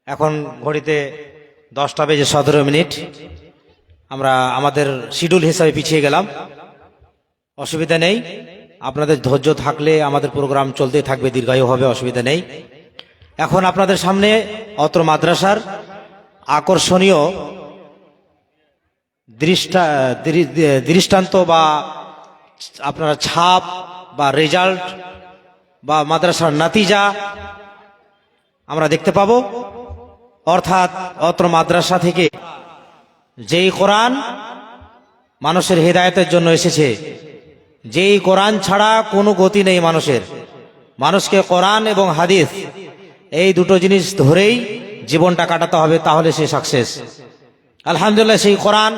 এখন ঘড়িতে 10:17 আমরা আমাদের শিডিউল হিসাবে পিছিয়ে গেলাম অসুবিধা নেই আপনাদের ধৈর্য থাকলে আমাদের প্রোগ্রাম চলতেই থাকবে দীর্ঘায়ু হবে অসুবিধা নেই এখন আপনাদের সামনে অত্র মাদ্রাসার আকর্ষণীয় দৃষ্টান্ত বা আপনার ছাপ বা রেজাল্ট বা মাদ্রাসার নাতিজা আমরা দেখতে পাবো অর্থাৎ অত্র মাদ্রাসা থেকে যেই কোরআন মানুষের হেদায়েতের জন্য এসেছে যেই কোরআন ছাড়া কোনো গতি নেই মানুষকে কোরআন এবং হাদিস এই দুটো জিনিস ধরেই জীবনটা কাটাতে হবে তাহলে সে সাকসেস আলহামদুলিল্লাহ সেই কোরআন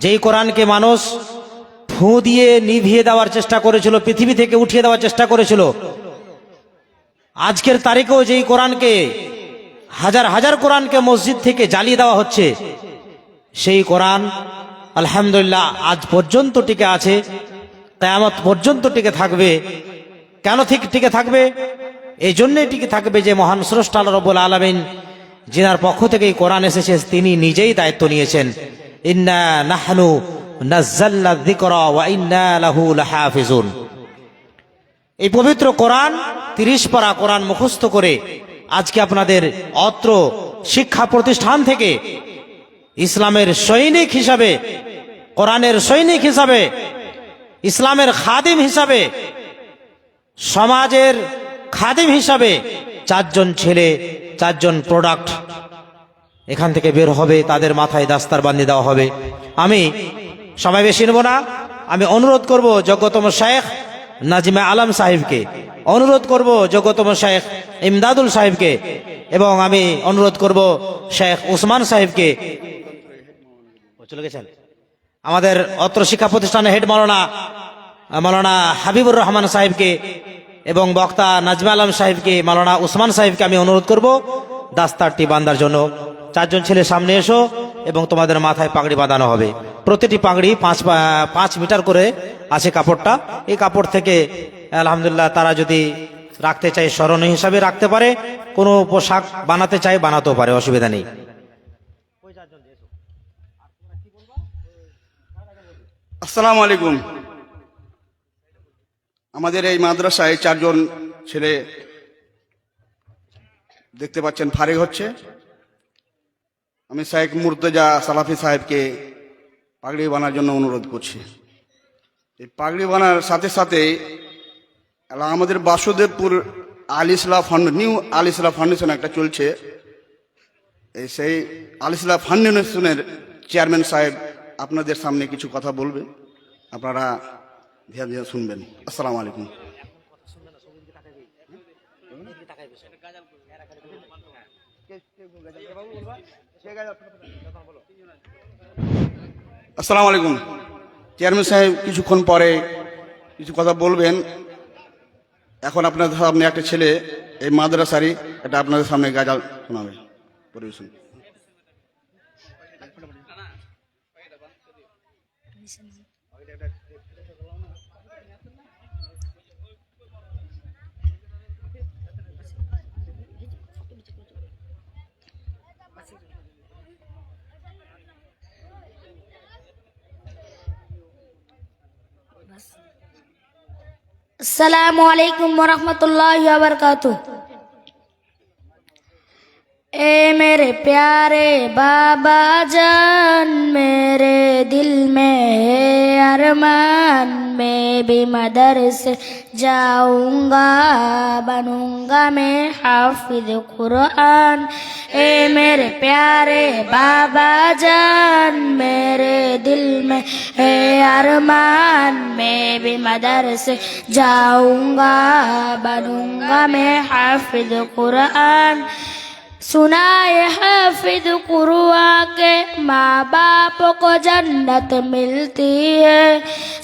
যেই কোরআনকে মানুষ ফু দিয়ে নিভিয়ে দেওয়ার চেষ্টা করেছিল পৃথিবী থেকে উঠিয়ে দেওয়ার চেষ্টা করেছিল আজকের তারিখেও যেই কোরআনকে হাজার হাজার কোরআনকে মসজিদ থেকে জ্বালিয়ে দেওয়া হচ্ছে সেই কোরআন আলহামদুলিল্লাহ আজ পর্যন্ত টিকে আছে কিয়ামত পর্যন্ত টিকে থাকবে কেন টিকে থাকবে এই জন্যই টিকে থাকবে যে মহান স্রষ্টা আল্লাহ রাব্বুল আলামিন যিনার পক্ষ থেকে এই কোরআন এসেছে তিনি নিজেই দায়িত্ব নিয়েছেন ইন্না নাহনু নাযালনা যিকরা ওয়া ইন্না লাহু লাহাফিজুন এই পবিত্র কোরআন 30 পারা কোরআন মুখস্থ করে আজকে আপনাদের অত্র শিক্ষা প্রতিষ্ঠান থেকে ইসলামের সৈনিক হিসাবে কোরআনের সৈনিক হিসাবে ইসলামের খাদিম হিসাবে সমাজের খাদিম হিসাবে 4 জন ছেলে 4 জন প্রোডাক্ট এখান থেকে বের হবে তাদের মাথায় দাস্তার বাঁধিয়ে দেওয়া হবে আমি সময় বেশি নেব না আমি অনুরোধ করব যোগ্যতম শেখ নাজিমে আলম সাহেবকে অনুরোধ করব যোগ্যতম শেখ ইমদাদুল সাহেবকে এবং আমি অনুরোধ করব শেখ উসমান সাহেবকে চলে গেছেন আমাদের অত্র শিক্ষা প্রতিষ্ঠানের হেড মাওলানা হাবিবুর রহমান সাহেবকে এবং বক্তা নাজমে আলম সাহেবকে মাওলানা উসমান সাহেবকে আমি অনুরোধ করব দাস্তারটি বাঁধার জন্য 4 জন ছেলে সামনে এসো এবং তোমাদের মাথায় পাগড়ি বাঁধানো হবে প্রতিটি পাগড়ি 5 মিটার করে আছে কাপড়টা এই কাপড় থেকে আলহামদুলিল্লাহ তারা যদি রাখতে চায় স্মরণীয় হিসাবে রাখতে পারে কোনো পোশাক বানাতে চায় বানাতেও পারে অসুবিধা নেই আসসালামু আলাইকুম আমাদের এই মাদ্রাসায় 4 জন ছেলে দেখতে পাচ্ছেন ফারিগ হচ্ছে আমি শেখ মুর্তজা সালাফি সাহেবকে পাগড়ি বানার জন্য অনুরোধ করছি এই পাগড়ি বানার সাথে সাথে আমাদের বাসুদেবপুর নিউ আল ইসলাম ফাউন্ডেশন একটা চলছে, সেই আল ইসলাম ফাউন্ডেশনের চেয়ারম্যান সাহেব আপনাদের সামনে কিছু কথা বলবেন, আপনারা ধ্যান দিয়ে শুনবেন। আসসালামু আলাইকুম। আসসালামু আলাইকুম। চেয়ারম্যান সাহেব কিছুক্ষণ পরে কিছু কথা বলবেন। এখন আপনাদের সামনে একটা ছেলে এই মাদ্রাসারই এটা আপনাদের সামনে গাজাল শোনাবে, পরিবেশন। अस्सलामु अलैकुम वरहमतुल्लाहि वबरकातुह। ए मेरे प्यारे बाबा जान, मेरे दिल में है अरमान, मैं भी मदरसे जाऊंगा, बनूंगा मैं हाफिज कुरान। ए मेरे प्यारे बाबा जान, मेरे दिल में है अरमान, मैं भी मदरसे जाऊंगा, बनूंगा मैं हाफिज कुरान। सुनाए हाफिज कुरान के माँ बाप को जन्नत मिलती है,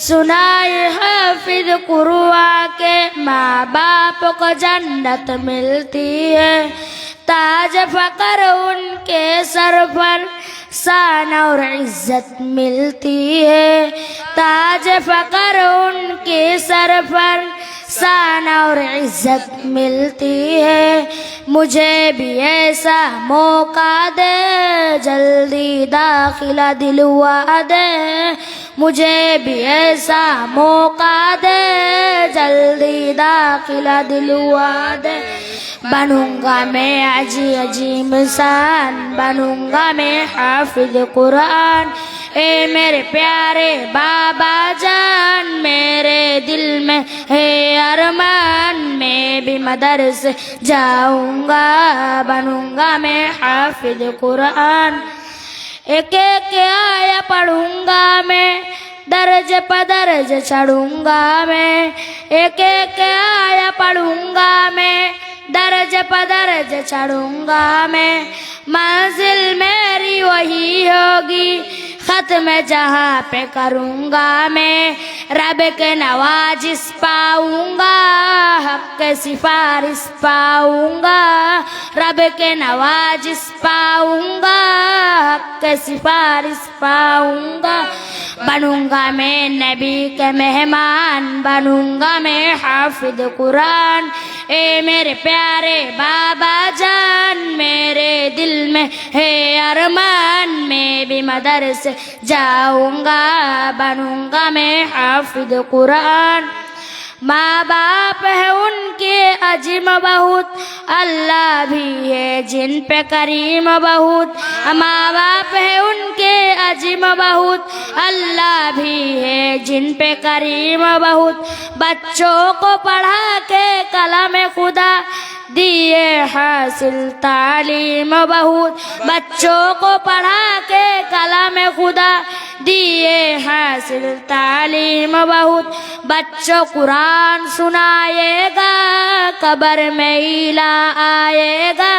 सुनाए हाफिज कुरान के माँ बाप को जन्नत मिलती है, ताज फकर उनके सर पर शान और इज्जत मिलती है, ताज फकर उनके सर पर शान और इज्जत मिलती है। मुझे भी ऐसा मौका दे, जल्दी दाखिला दिलवा दे, मुझे भी ऐसा मौका दे, जल्दी दाखिला दिलवा दे। बनूंगा मैं अजीम इंसान, बनूंगा मैं हाफिज कुरान। ए मेरे प्यारे बाबा जान, मेरे दिल में है अरमान, मैं भी मदरसे जाऊंगा, बनूंगा मैं हाफिज कुरान। एक एक आया पढ़ूंगा मैं, दर्ज पदर्ज चढ़ूंगा मैं, एक एक आया पढ़ूंगा मैं, दर्ज पदर्ज चढ़ूंगा मैं। मंजिल मेरी वही होगी, खत्म जहाँ पे करूँगा मैं, रब के नवाजिश पाऊँगा, हक के सिफारिश पाऊँगा, रब के नवाजिश पाऊँगा, हक के सिफारिश पाऊँगा। बनूंगा मैं नबी के मेहमान, बनूंगा मैं हाफिज कुरान। ए मेरे प्यारे बाबा जान, मेरे दिल में है अरमान, मैं भी मदरसे जाऊंगा, बनूंगा मैं हाफिज कुरान। माँ बाप है उनके अजीम बहुत, अल्लाह भी है जिन पे करीम बहुत। माँ बाप है उनके अजीम बहुत, अल्लाह भी है जिन पे करीम बहुत। बच्चों को पढ़ा के कलम खुदा दिए हासिल तालीम बहुत, बच्चों को पढ़ा के कलम खुदा दिए हासिल तालीम बहुत। बच्चों कुरान सुनाएगा, कब्र में इला आएगा,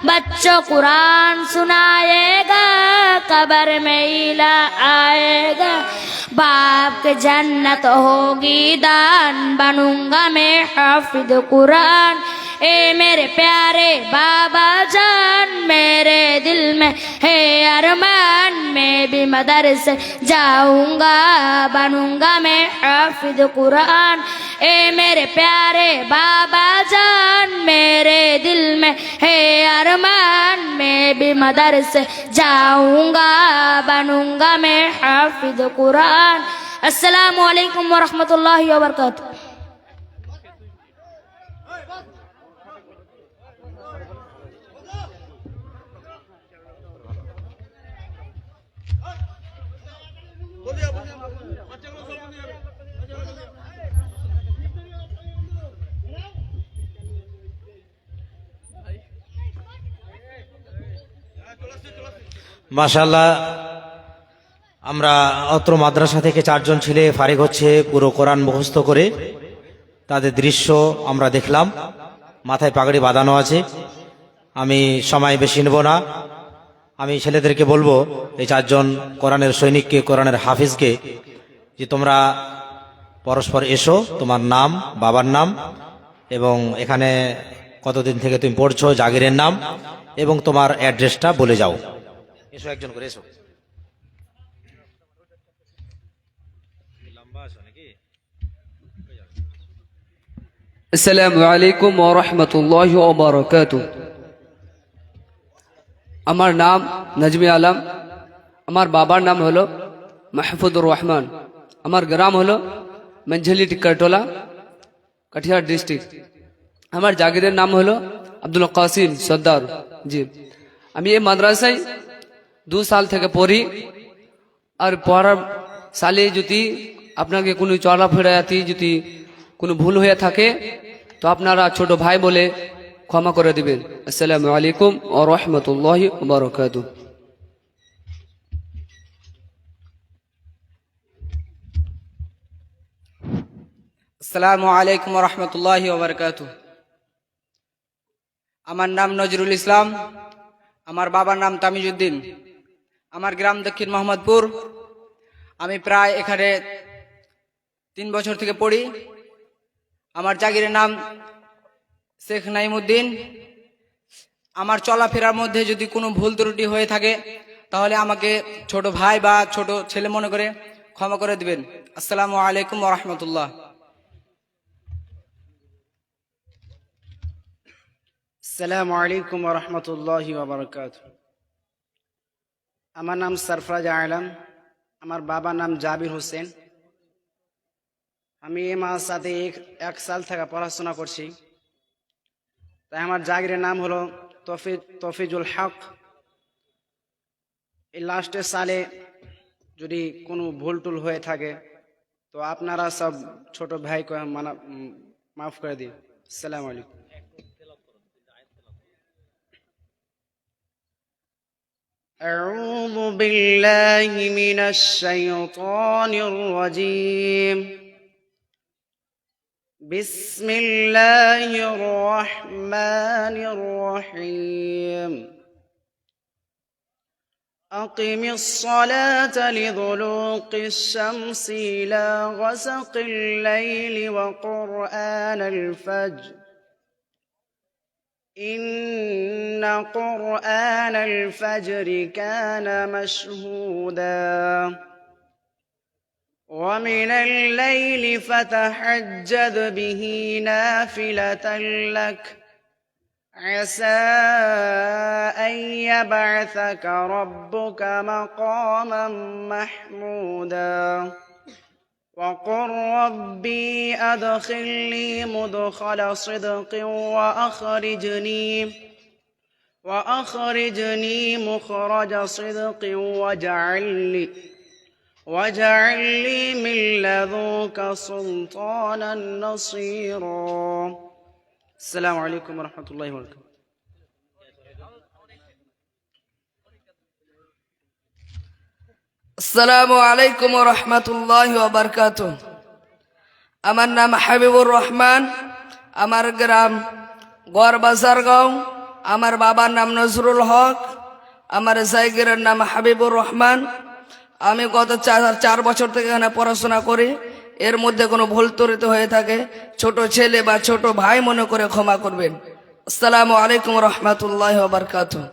बच्चों कुरान सुनाएगा, कब्र में इला आएगा। बाप के जन्नत होगी दान, बनूंगा मैं हाफिज कुरान। ए मेरे प्यारे बाबा जान, मेरे दिल में है अरमान, मैं भी मदरसे जाऊंगा, बनूंगा मैं हाफिज कुरान। ए मेरे प्यारे बाबा जान, मेरे दिल में है अरमान, मैं भी मदरसे जाऊंगा, बनूंगा मैं हाफिज कुरान। अस्सलामु अलैकुम वरहमतुल्लाहि वबरकातुह। মাশাআল্লাহ, আমরা অত্র মাদ্রাসা থেকে 4 জন ছেলে ফারিগ হচ্ছে পুরো কোরআন মুখস্থ করে। তাদের দৃশ্য আমরা দেখলাম, মাথায় পাগড়ি বাঁধানো আছে। আমি সময় বেশি নেব না, আমি ছেলেদেরকে বলবো, এই 4 জন কোরআনের সৈনিককে, কোরআনের হাফিজকে, যে তোমরা পরস্পর এসো, তোমার নাম, বাবার নাম এবং এখানে কতদিন থেকে তুমি পড়ছো, জাগিরের নাম এবং তোমার অ্যাড্রেসটা বলে যাও। এসো, একজন করে এসো। আসসালামু আলাইকুম ওয়া রাহমাতুল্লাহি ওয়া বারাকাতুহু। আমার নাম নজমি আলম, আমার বাবার নাম হলো মাহফুজুর রহমান, আমার গ্রাম হলো মঞ্ঝলি টিকারটোলা, কাঠিয়ার ডিস্ট্রিক্ট। আমার জাগিরের নাম হলো আব্দুল কাসিম সর্দার। জি, আমি এই মাদ্রাসায় 2 সাল থেকে পড়ি। আর পড়ার সালে যদি আপনাকে কোনো চলাফেরাতে যদি কোনো ভুল হয়ে থাকে তো আপনারা ছোট ভাই বলে ক্ষমা করে দিবেন। আসসালামু আলাইকুম ওয়া রাহমাতুল্লাহি ওয়া বারাকাতুহু। আসসালামু আলাইকুম রহমতুল্লাহি ওয়া বারাকাতুহু। আমার নাম নজরুল ইসলাম, আমার বাবার নাম তামিজউদ্দিন, আমার গ্রাম দক্ষিণ মোহাম্মদপুর। আমি প্রায় এখানে 3 বছর থেকে পড়ি। আমার জাগিরের নাম শেখ নাইমুদ্দিন। আমার চলাফেরার মধ্যে যদি কোনো ভুল ত্রুটি হয়ে থাকে তাহলে আমাকে ছোট ভাই বা ছোট ছেলে মনে করে ক্ষমা করে দিবেন। আসসালামু আলাইকুম ওয়া রাহমাতুল্লাহ। আসসালামু আলাইকুম ওয়া রাহমাতুল্লাহি ওয়া বারাকাতুহু। আমার নাম সরফরাজ আলম, আমার বাবার নাম জাবির হোসেন। আমি এই মার সাথে 1 সাল থেকে পড়াশোনা করছি। তাই আমার জাগিরের নাম হলো তফিজুল হক। এই লাস্টের সালে যদি কোনো ভুল টুল হয়ে থাকে তো আপনারা সব ছোট ভাইকে মাফ করে দিন। আসসালামু আলাইকুম। أعوذ بالله من الشيطان الرجيم. بسم الله الرحمن الرحيم. أقم الصلاة لدلوق الشمس إلى غسق الليل وقرآن الفجر إن قرآن الفجر كان مشهودا ومن الليل فتهجد به نافلة لك عسى أن يبعثك ربك مقاما محمودا وقل ربي أدخلني مدخل صدق وأخرجني مخرج صدق واجعل لي من لدنك سلطانا نصيرا. السلام عليكم ورحمة الله وبركاته. আসসালামু আলাইকুম ওয়া রাহমাতুল্লাহি ওয়া বারাকাতুহু। আমার নাম হাবিবুর রহমান, আমার গ্রাম গড়বাজারগাঁও, আমার বাবার নাম নজরুল হক, আমার জায়গিরের নাম হাবিবুর রহমান। আমি গত 4 বছর থেকে এখানে পড়াশোনা করি। এর মধ্যে কোনো ভুল ত্রুটি হয়ে থাকে ছোট ছেলে বা ছোট ভাই মনে করে ক্ষমা করবেন। আসসালামু আলাইকুম ওয়া রাহমাতুল্লাহি ওয়া বারাকাতুহু।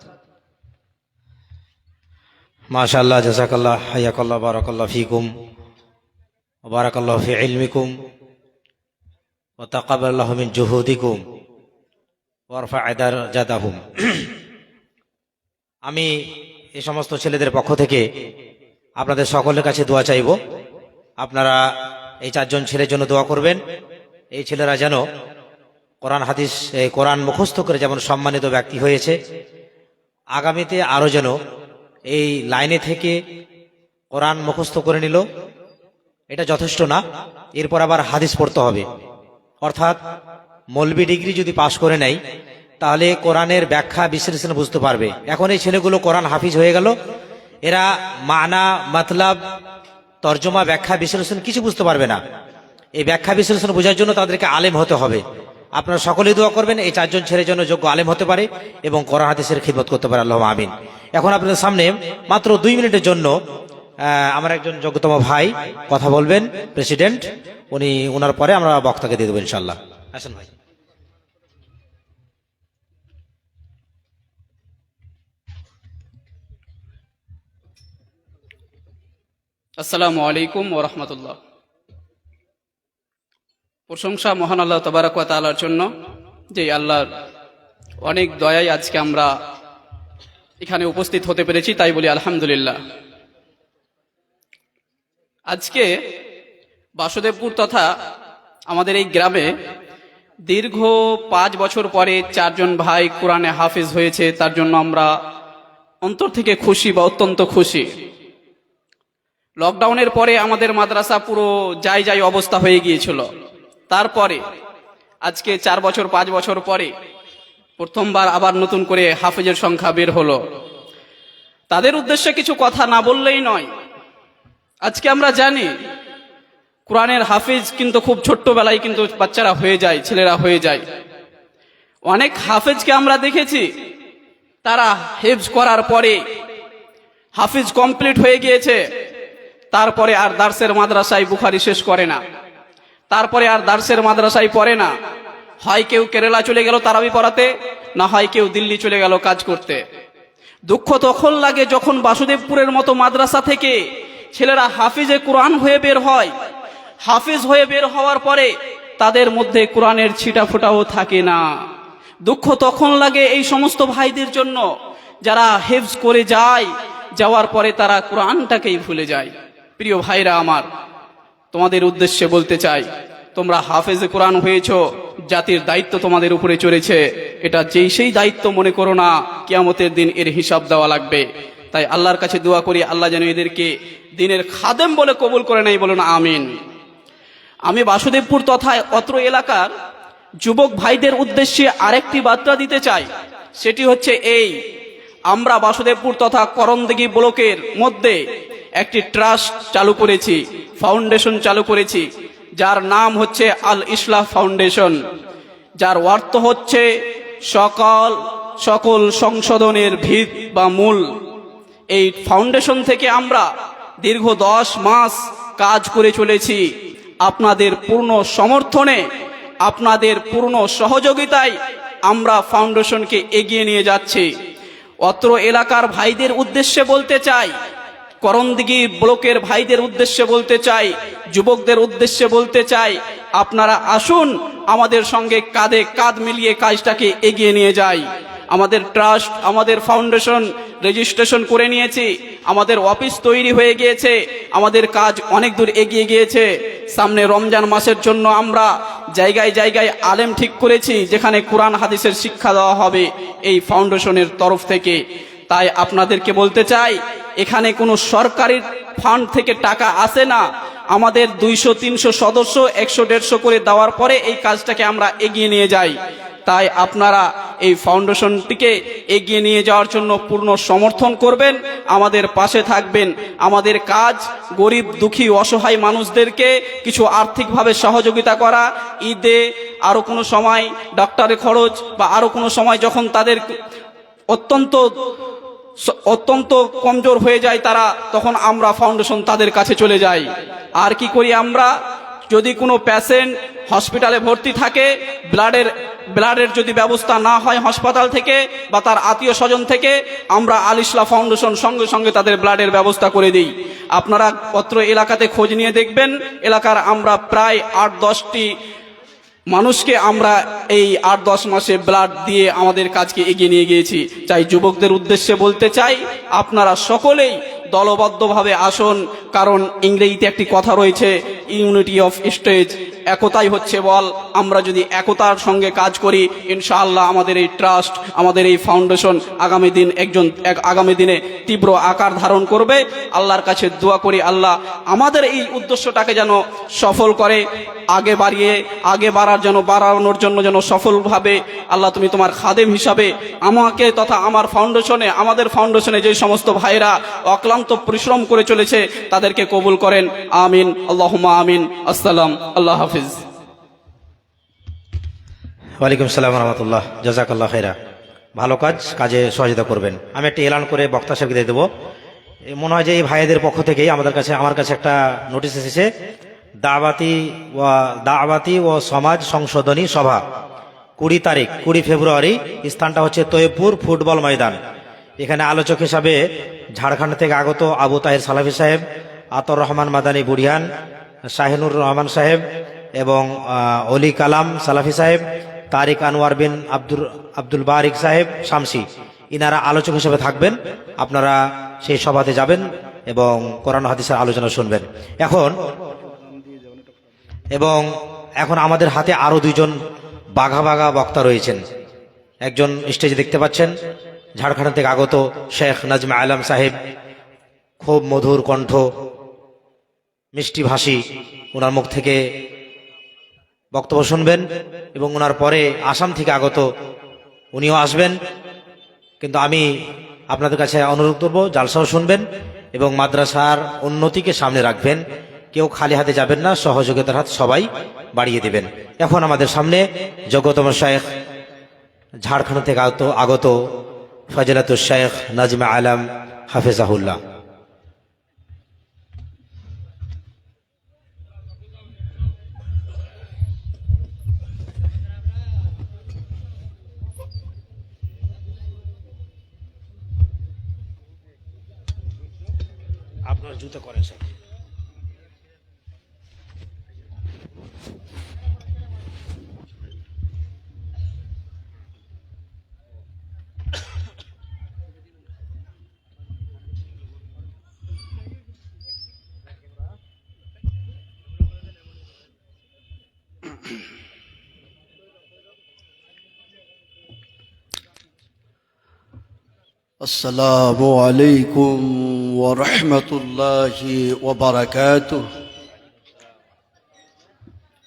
মাশাআল্লাহ, জাযাকাল্লাহ, হায়াকাল্লাহ, বারাকাল্লাহ ফিকুম ওয়া বারাকাল্লাহু ফি ইলমিকুম ওয়া তাকাব্বালাল্লাহু মিন জুহুদিকুম ওয়া রাফা'a দারাজাতাহুম। আমি এই সমস্ত ছেলেদের পক্ষ থেকে আপনাদের সকলের কাছে দোয়া চাইব। আপনারা এই 4 জন ছেলের জন্য দোয়া করবেন। এই ছেলেরা যেন কোরআন হাদিস, কোরআন মুখস্থ করে যেমন সম্মানিত ব্যক্তি হয়েছে, আগামীতে আরো যেন এই লাইনে থেকে কোরআন মুখস্থ করে নিল, এটা যথেষ্ট না, এরপর আবার হাদিস পড়তে হবে। অর্থাৎ মৌলবি ডিগ্রি যদি পাশ করে নেয় তাহলে কোরআনের ব্যাখ্যা বিশ্লেষণ বুঝতে পারবে। এখন এই ছেলেগুলো কোরআন হাফিজ হয়ে গেল, এরা মানা মতলব তর্জমা ব্যাখ্যা বিশ্লেষণ কিছু বুঝতে পারবে না। এই ব্যাখ্যা বিশ্লেষণ বোঝার জন্য তাদেরকে আলেম হতে হবে। আপনারা সকলেই দোয়া করবেন এই 4 জন ছেলের জন্য যোগ্য আলেম হতে পারে এবং কোরআন হাদিসের খিদমত করতে পারে, আল্লাহুম্মা আমিন। এখন আপনাদের সামনে মাত্র 2 মিনিটের জন্য আমার একজন যোগ্যতম ভাই কথা বলবেন, প্রেসিডেন্ট, ওনার পরে আমরা বক্তাকে দিয়ে দেবো ইনশাল্লাহ। আসেন ভাই। আসসালামু আলাইকুম ওয়া রাহমাতুল্লাহ। প্রশংসা মহান আল্লাহ তাবারক ওয়া তাআলার জন্য, যে আল্লাহর অনেক দয়ায় আজকে আমরা এখানে উপস্থিত হতে পেরেছি, তাই বলি আলহামদুলিল্লাহ। আজকে বাসুদেবপুর তথা আমাদের এই গ্রামে দীর্ঘ 5 বছর পরে 4 জন ভাই কোরআনে হাফেজ হয়েছে, তার জন্য আমরা অন্তর থেকে খুশি বা অত্যন্ত খুশি। লকডাউনের পরে আমাদের মাদ্রাসা পুরো যাই অবস্থা হয়ে গিয়েছিল। তারপরে আজকে 4 বছর 5 বছর পরে প্রথমবার আবার নতুন করে হাফেজের সংখ্যা বের হলো। তাদের উদ্দেশ্যে কিছু কথা না বললেই নয়। আজকে আমরা জানি কোরআনের হাফেজ কিন্তু খুব ছোট্টবেলায় কিন্তু বাচ্চারা হয়ে যায়, ছেলেরা হয়ে যায়। অনেক হাফেজকে আমরা দেখেছি তারা হেফজ করার পরে হাফিজ কমপ্লিট হয়ে গিয়েছে, তারপরে আর দার্সের মাদ্রাসায় বুখারি শেষ করে না, তারপরে আর দার্সের মাদ্রাসায় পড়ে না। হয় কেউ কেরালা চলে গেল তারাবি পড়াতে, না হয় কেউ দিল্লি চলে গেল কাজ করতে। দুঃখ তখন লাগে যখন বাসুদেবপুরের মতো মাদ্রাসা থেকে ছেলেরা হাফিজে কোরআন হয়ে বের হয়। হাফিজ হয়ে বের হওয়ার পরে তাদের মধ্যে কোরআনের ছিটা ফোটাও থাকে না। দুঃখ তখন লাগে এই সমস্ত ভাইদের জন্য যারা হেফজ করে যায়, যাওয়ার পরে তারা কোরআনটাকেই ভুলে যায়। প্রিয় ভাইরা আমার, তোমাদের উদ্দেশ্যে বলতে চাই, তোমরা হাফেজে কোরআন হয়েছো, জাতির দায়িত্ব তোমাদের উপরে চলেছে। এটা সেই দায়িত্ব মনে করো না কিয়ামতের দিন এর হিসাব দেওয়া লাগবে। তাই আল্লাহর কাছে দোয়া করি, আল্লাহ যেন এদেরকে দিনের খাদেম বলে কবুল করে নেয়, বলুন আমিন। আমি বাসুদেবপুর তথা অত্র এলাকার যুবক ভাইদের উদ্দেশ্যে আরেকটি বার্তা দিতে চাই। সেটি হচ্ছে এই, আমরা বাসুদেবপুর তথা করণদিঘি ব্লকের মধ্যে একটি ট্রাস্ট চালু করেছি, ফাউন্ডেশন চালু করেছি, যার নাম হচ্ছে আল ইসলাহ ফাউন্ডেশন, যার অর্থ হচ্ছে সকল সংশোধনের ভিত বা মূল। এই ফাউন্ডেশন থেকে আমরা দীর্ঘ 10 মাস কাজ করে চলেছি। আপনাদের পূর্ণ সমর্থনে, আপনাদের পূর্ণ সহযোগিতায় আমরা ফাউন্ডেশনকে এগিয়ে নিয়ে যাচ্ছি। অত্র এলাকার ভাইদের উদ্দেশ্যে বলতে চাই, করণদিঘি ব্লকের ভাইদের উদ্দেশ্যে বলতে চাই, যুবকদের উদ্দেশ্যে বলতে চাই, আপনারা আসুন আমাদের সঙ্গে কাঁধে কাঁধ মিলিয়ে কাজটাকে এগিয়ে নিয়ে যাই। আমাদের ট্রাস্ট, আমাদের ফাউন্ডেশন রেজিস্ট্রেশন করে নিয়েছি, আমাদের অফিস তৈরি হয়ে গিয়েছে, আমাদের কাজ অনেক দূর এগিয়ে গিয়েছে। সামনে রমজান মাসের জন্য আমরা জায়গায় জায়গায় আলেম ঠিক করেছি, যেখানে কোরআন হাদিসের শিক্ষা দেওয়া হবে এই ফাউন্ডেশনের তরফ থেকে। তাই আপনাদেরকে বলতে চাই, এখানে কোনো সরকারি ফান্ড থেকে টাকা আসে না। আমাদের 200-300 সদস্য 100-150 করে দেওয়ার পরে এই কাজটাকে আমরা এগিয়ে নিয়ে যাই। তাই আপনারা এই ফাউন্ডেশনটিকে এগিয়ে নিয়ে যাওয়ার জন্য পূর্ণ সমর্থন করবেন, আমাদের পাশে থাকবেন। আমাদের কাজ গরিব দুঃখী অসহায় মানুষদেরকে কিছু আর্থিকভাবে সহযোগিতা করা, ঈদে আরো কোনো সময় ডাক্তারের খরচ বা আরো কোনো সময় যখন তাদের অত্যন্ত কমজোর হয়ে যায় তারা, তখন আমরা ফাউন্ডেশন তাদের কাছে চলে যাই। আর কি করি আমরা, যদি কোনো পেশেন্ট হসপিটালে ভর্তি থাকে, ব্লাডের যদি ব্যবস্থা না হয় হাসপাতাল থেকে বা তার আত্মীয় স্বজন থেকে, আমরা আল ইসলাহ ফাউন্ডেশন সঙ্গে সঙ্গে তাদের ব্লাডের ব্যবস্থা করে দিই। আপনারা অত্র এলাকাতে খোঁজ নিয়ে দেখবেন, এলাকার আমরা প্রায় 8-10টি মানুষকে আমরা এই 8-10 মাসে ব্লাড দিয়ে আমাদের কাজকে এগিয়ে নিয়ে গিয়েছি। চাই যুবকদের উদ্দেশ্যে বলতে চাই, আপনারা সকলেই দলবদ্ধভাবে আসুন, কারণ ইংরেজিতে একটি কথা রয়েছে, ইউনিটি অফ স্টেজ, একতাই হচ্ছে বল। আমরা যদি একতার সঙ্গে কাজ করি, ইনশাআল্লাহ আমাদের এই ট্রাস্ট, আমাদের এই ফাউন্ডেশন আগামী দিনে তীব্র আকার ধারণ করবে। আল্লাহর কাছে দোয়া করি, আল্লাহ আমাদের এই উদ্দেশ্যটাকে যেন সফল করে, বাড়ানোর জন্য যেন সফলভাবে আল্লাহ তুমি তোমার খাদেম হিসাবে আমাকে তথা আমাদের ফাউন্ডেশনে যে সমস্ত ভাইরা অক্লান্ত পরিশ্রম করে চলেছে তাদেরকে কবুল করেন। আমিন, আল্লাহুম্মা আমিন। আসসালাম, আল্লাহ হাফিজ। ওয়ালাইকুম সালাম রহমতুল্লাহ, জাজাকাল্লাহ খেরা। ভালো কাজে সহযোগিতা করবেন। আমি একটা এলান করে বক্তা সাহেবকে দিয়ে দেবো। মনে হয় যে এই ভাইদের পক্ষ থেকেই আমার কাছে একটা নোটিশ এসেছে, দাওয়াতি ও সমাজ সংশোধনী সভা 20 ফেব্রুয়ারি, স্থানটা হচ্ছে তৈয়বপুর ফুটবল ময়দান। এখানে আলোচক হিসাবে ঝাড়খণ্ড থেকে আগত আবু তাহের সালাফি সাহেব, আতর রহমান মাদানী বুড়িয়ান, শাহিনুর রহমান সাহেব এবং অলি কালাম সালাফি সাহেব, তারিক আনোয়ার বিন আব্দুল বারিক সাহেব শামসি, ইনারা আলোচক হিসেবে থাকবেন। আপনারা সেই সভাতে যাবেন এবং কোরআন হাদিসের আলোচনা শুনবেন। এখন আমাদের হাতে আরো 2জন বাঘা বক্তা রয়েছেন। একজন স্টেজে দেখতে পাচ্ছেন, ঝাড়খণ্ড থেকে আগত শেখ নাজমে আলম সাহেব, খুব মধুর কণ্ঠ, মিষ্টি ভাষী। ওনার মুখ থেকে বক্তব্য শুনবেন এবং ওনার পরে আসাম থেকে আগত উনিও আসবেন। কিন্তু আমি আপনাদের কাছে অনুরোধ করব, জালসাও শুনবেন এবং মাদ্রাসার উন্নতিকে সামনে রাখবেন। কেউ খালি হাতে যাবেন না, সহযোগিতার হাত সবাই বাড়িয়ে দেবেন। এখন আমাদের সামনে যোগ্যতম শেখ, ঝাড়খণ্ড থেকে আগত ফজিলাতুল শেখ নাজমে আলম হাফিজাহুল্লাহ। আপনার জুতো করেন স্যার। السلام عليكم ورحمة الله وبركاته.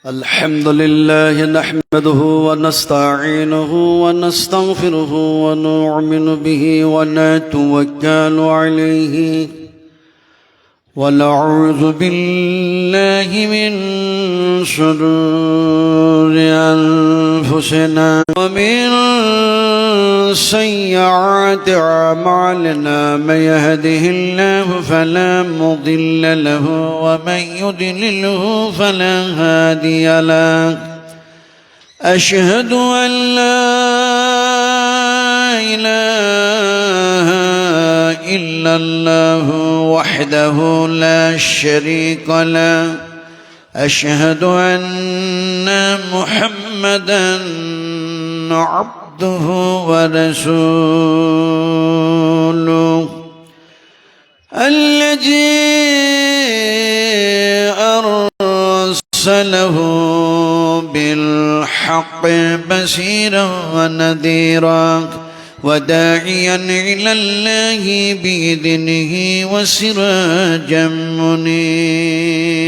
الحمد لله نحمده ونستعينه ونستغفره ونؤمن به ونتوكل عليه ونعوذ بالله من شرور أنفسنا ومن سيئات أعمالنا، من يهده الله فلا مضل له ومن يضلله فلا هادي له. أشهد أن لا إله إلا الله وحده لا شريك له. أشهد أن محمدا عبده ورسوله الذي أرسله بالحق بشيرا ونذيرا وداعيا إلى الله بإذنه وسراجا منيرا.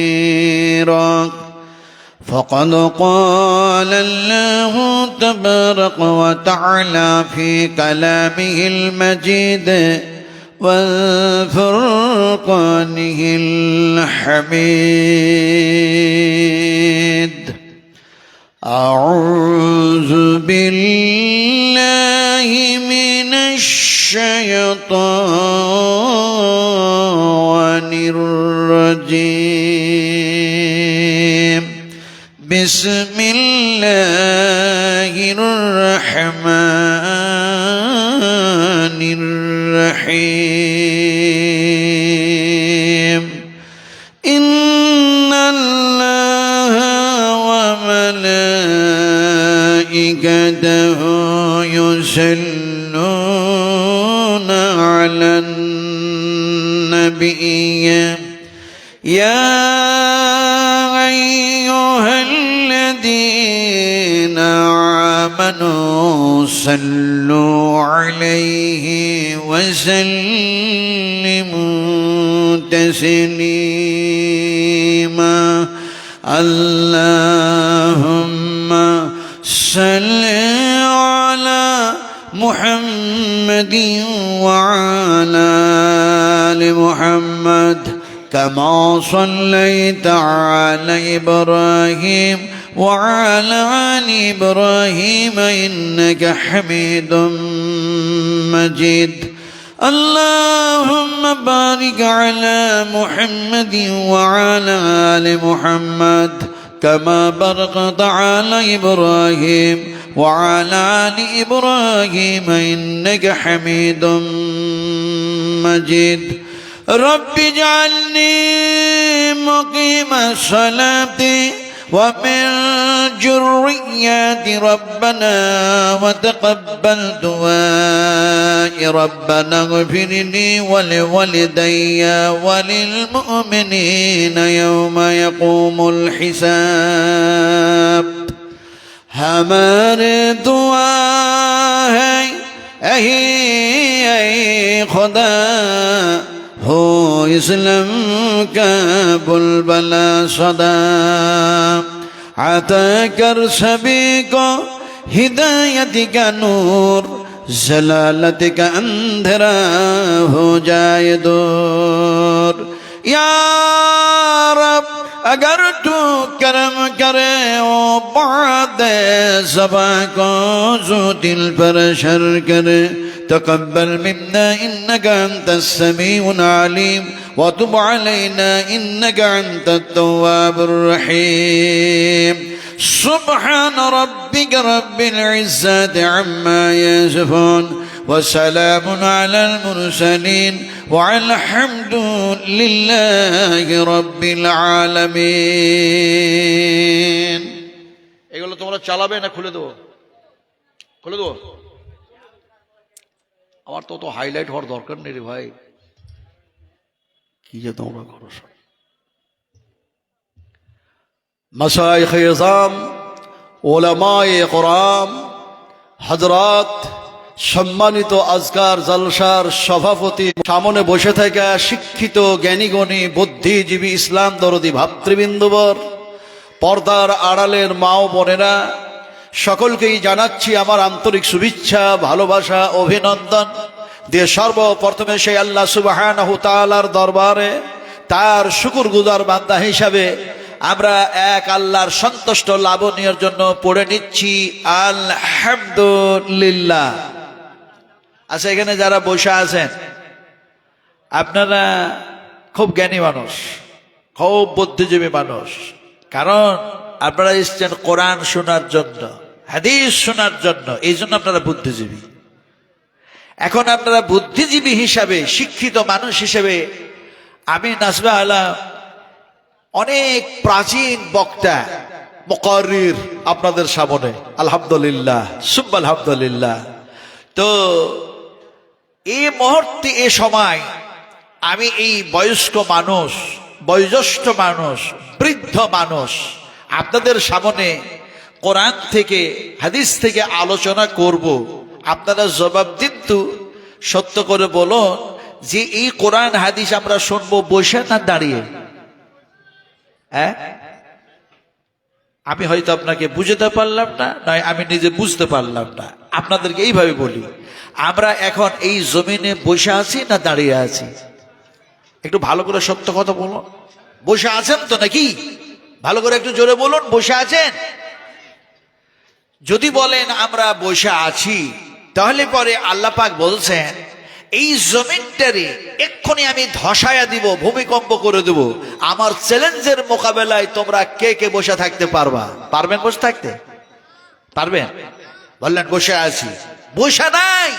فقد قال الله تبارك وتعالى في كلامه المجيد وفرقانه الحميد. أعوذ بالله من الشيطان الرجيم. بسم الله الرحمن الرحيم. إن الله وملائكته يصلون على النبي النبي يا أيها الذين آمنوا صلوا عليه وسلموا تسليما اللهم صل على محمد وعلى آل محمد كما صليت على إبراهيم وعلى آل إبراهيم إنك حميد مجيد اللهم بارك على محمد وعلى آل محمد كما باركت على إبراهيم وعلى آل إبراهيم إنك حميد مجيد رب اجعلني مقيم الصلاة ومن ذريتي ربنا وتقبل دعائي ربنا اغفر لي ولوالدي وللمؤمنين يوم يقوم الحساب ہمارے دعا ہے اے خدا ہو اسلام کا بلبلا صدا عطا کر سبھی کو ہدایت کا نور ضلالت کا اندھیرا ہو جائے دور یا رب اگر تو کرم کرے او بعد زباں کو جو دل پر شر کرے تقبل منا انك انت السميع العليم وتب علينا انك انت التواب الرحيم سبحان ربك رب العزة عما يصفون وسلام على المرسلين والحمد لله رب العالمين এগুলো তোমরা চালাবে না খুলে দেবো? খুলে দেবো? আমার তো তো হাইলাইট হওয়ার দরকার নেই রে ভাই, কি যে তোমরা করো সব। মাশায়েখ ইযাম, উলামায়ে কেরাম, হযরত, সম্মানিত আজকার জলসার সভাপতি, সামনে বসে থাকা শিক্ষিত জ্ঞানীগণী বুদ্ধিজীবী ইসলাম দরদি ভাতৃবৃন্দবর, পর্দার আড়ালের মা ও বোনেরা, সকলকেই জানাচ্ছি আমার আন্তরিক শুভেচ্ছা, ভালোবাসা, অভিনন্দন দিয়ে সর্বপ্রথমে সেই আল্লাহ সুবহানাহু তাআলার দরবারে তার শুকরগুজার বান্দা হিসাবে আমরা এক আল্লাহর সন্তুষ্ট লাভনীয়র জন্য পড়ে নিচ্ছি আলহামদুলিল্লাহ। আচ্ছা, এখানে যারা বসে আছেন আপনারা খুব জ্ঞানী মানুষ, খুব বুদ্ধিজীবী মানুষ, কারণ আপনারা এসেছেন কোরআন শোনার জন্য, হাদিস শোনার জন্য, এই জন্য আপনারা বুদ্ধিজীবী। এখন আপনারা বুদ্ধিজীবী হিসাবে, শিক্ষিত মানুষ হিসেবে আমি নাসবা আলাম অনেক প্রাচীন বক্তা মুকাররির আপনাদের সামনে, আলহামদুলিল্লাহ সুবহান আলহামদুলিল্লাহ। তো এই মুহূর্তে, এ সময় আমি এই বয়স্ক মানুষ, বয়োজ্যেষ্ঠ মানুষ, বৃদ্ধ মানুষ আপনাদের সামনে কোরআন থেকে, হাদিস থেকে আলোচনা করব। আপনারা জবাব দিন তো, সত্য করে বলুন যে এই কোরআন হাদিস আমরা শুনবো বসে না দাঁড়িয়ে? হ্যাঁ, আমি হয়তো আপনাকে বুঝতে পারলাম না, নয় আমি নিজে বুঝতে পারলাম না। আপনাদেরকে এইভাবে বলি, আমরা এখন এই জমিনে বসে আছি না দাঁড়িয়ে আছি? একটু ভালো করে সত্য কথা বলুন। বসে আছেন তো নাকি? ভালো করে একটু জোরে বলুন, বসে আছেন? যদি বলেন আমরা বসে আছি, তাহলে পরে আল্লাহ পাক বলছেন এই জমিনটারে এক্ষুনি আমি ধসায়া দিব, ভূমিকম্প করে দেব। আমার চ্যালেঞ্জের মোকাবেলায় তোমরা কে কে বসে থাকতে পারবা? পারবেন বসে থাকতে? পারবেন? বললেন বসে আছি। বসে নাই,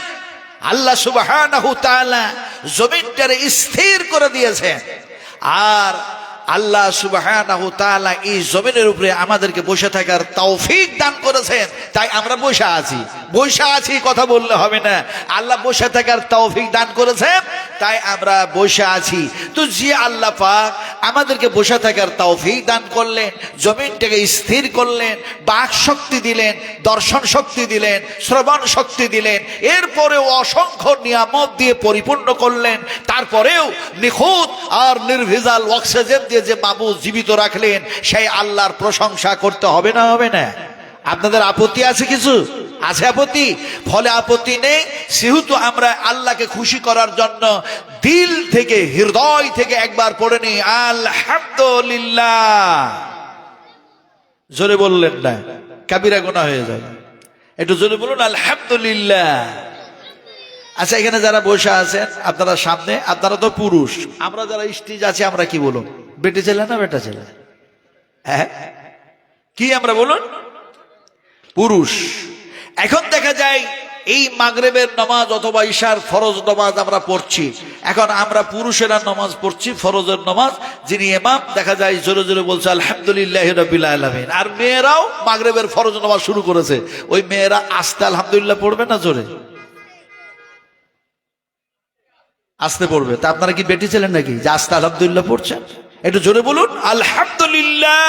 আল্লাহ সুবহানাহু তাআলা জমিনটারে স্থির করে দিয়েছেন। আর আল্লাহ সুবহানাহু তাআলা এই জমিনের উপরে আমাদেরকে বসে থাকার তৌফিক দান করেছেন, তাই আমরা বসে আছি। বসে আছি কথা বললে হবে না, আল্লাহ বসে থাকার তৌফিক দান করেছেন, তাই আমরা বসে আছি। তো যে আল্লাহ পাক আমাদেরকে বসে থাকার তৌফিক দান করলেন, জমিনটাকে স্থির করলেন, বাক শক্তি দিলেন, দর্শন শক্তি দিলেন, শ্রবণ শক্তি দিলেন, এরপরেও অসংখ্য নিয়ামত দিয়ে পরিপূর্ণ করলেন, তারপরেও নিখুঁত আর নির্ভেজাল অক্সিজেন দিয়ে যে মাবুদ জীবিত রাখলেন, সেই আল্লাহর প্রশংসা করতে হবে না হবে না? আপনাদের আপত্তি আছে কিছু? আছে আপত্তি? ফলে আপত্তি নেই, সেহেতু আমরা আল্লাহকে খুশি করার জন্য দিল থেকে, হৃদয় থেকে একবার পড়ে নি আলহামদুলিল্লাহ। জোরে বললেন না, কাবিরা গুনাহ হয়ে যাবে। একটু জোরে বলুন আলহামদুলিল্লাহ। আচ্ছা, এখানে যারা বসে আছেন আপনারা সামনে, আপনারা তো পুরুষ, আমরা যারা স্টেজ আছি আমরা কি বলুন? বেটে ছেলে না বেটা ছেলে? হ্যাঁ, কি আমরা বলুন? পুরুষ। এখন দেখা যায় এই মাগরিবের নামাজ অথবা ঈশার ফরজ নামাজ আমরা পড়ছি, এখন আমরা পুরুষেরা নামাজ পড়ছি ফরজের নামাজ, যিনি ইমাম দেখা যায় জোরে জোরে বলছে আলহামদুলিল্লাহি রাব্বিল আলামিন, আর মেয়েরাও মাগরিবের ফরজ নামাজ শুরু করেছে, ওই মেয়েরা আস্তে আলহামদুলিল্লাহ পড়বে না জোরে? আস্তে পড়বে। তা আপনারা কি বেটি ছিলেন নাকি যে আস্তে আলহামদুলিল্লাহ পড়ছেন? একটু জোরে বলুন আলহামদুলিল্লাহ।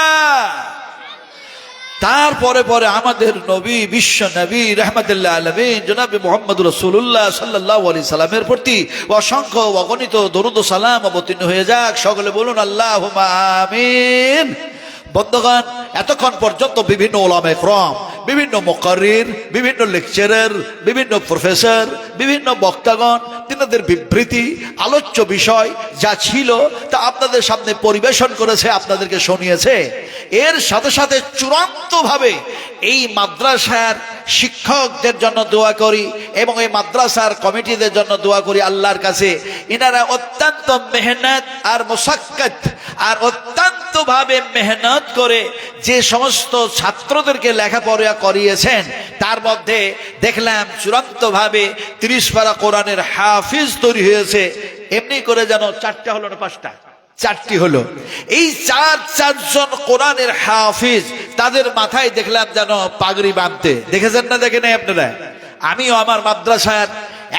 তারপরে পরে আমাদের নবী, বিশ্ব নবী রহমতুল্লাহ আলামিন জনাব মুহাম্মদ রাসূলুল্লাহ সাল্লাল্লাহু আলাইহি সাল্লামের প্রতি অসংখ্য অগণিত দরুদ ও সালাম অবতীর্ণ হয়ে যাক। সকলে বলুন আল্লাহুম্মা আমিন। বন্ধুগণ, এতক্ষণ পর্যন্ত বিভিন্ন ওলামায়ে কেরাম, বিভিন্ন মুকাররির, বিভিন্ন লেকচারার, বিভিন্ন প্রফেসর, বিভিন্ন বক্তাগণ তিনাদের বিবৃতি, আলোচ্য বিষয় যা ছিল তা আপনাদের সামনে পরিবেশন করেছে, আপনাদেরকে শুনিয়েছে। এর সাথে সাথে চূড়ান্তভাবে এই মাদ্রাসার শিক্ষকদের জন্য দোয়া করি এবং এই মাদ্রাসার কমিটিদের জন্য দোয়া করি আল্লাহর কাছে, ইনারা অত্যন্ত মেহনত আর মুশাক্কাত আর অত্যন্ত ভাবে মেহনত করে যে সমস্ত ছাত্রদেরকে লেখাপড়া করিয়েছেন, তার মধ্যে দেখলাম চূড়ান্ত ভাবে 30 পারা কোরআনের হাফিজ তৈরি হয়েছে। এমনি করে যেন 4টা হলো না 5টা, 4টি হলো। এই চারজন কোরআনের হাফিজ, তাদের মাথায় দেখলাম যেন পাগড়ি বাঁধতে, দেখেছেন না দেখেন নাই আপনারা? আমিও আমার মাদ্রাসার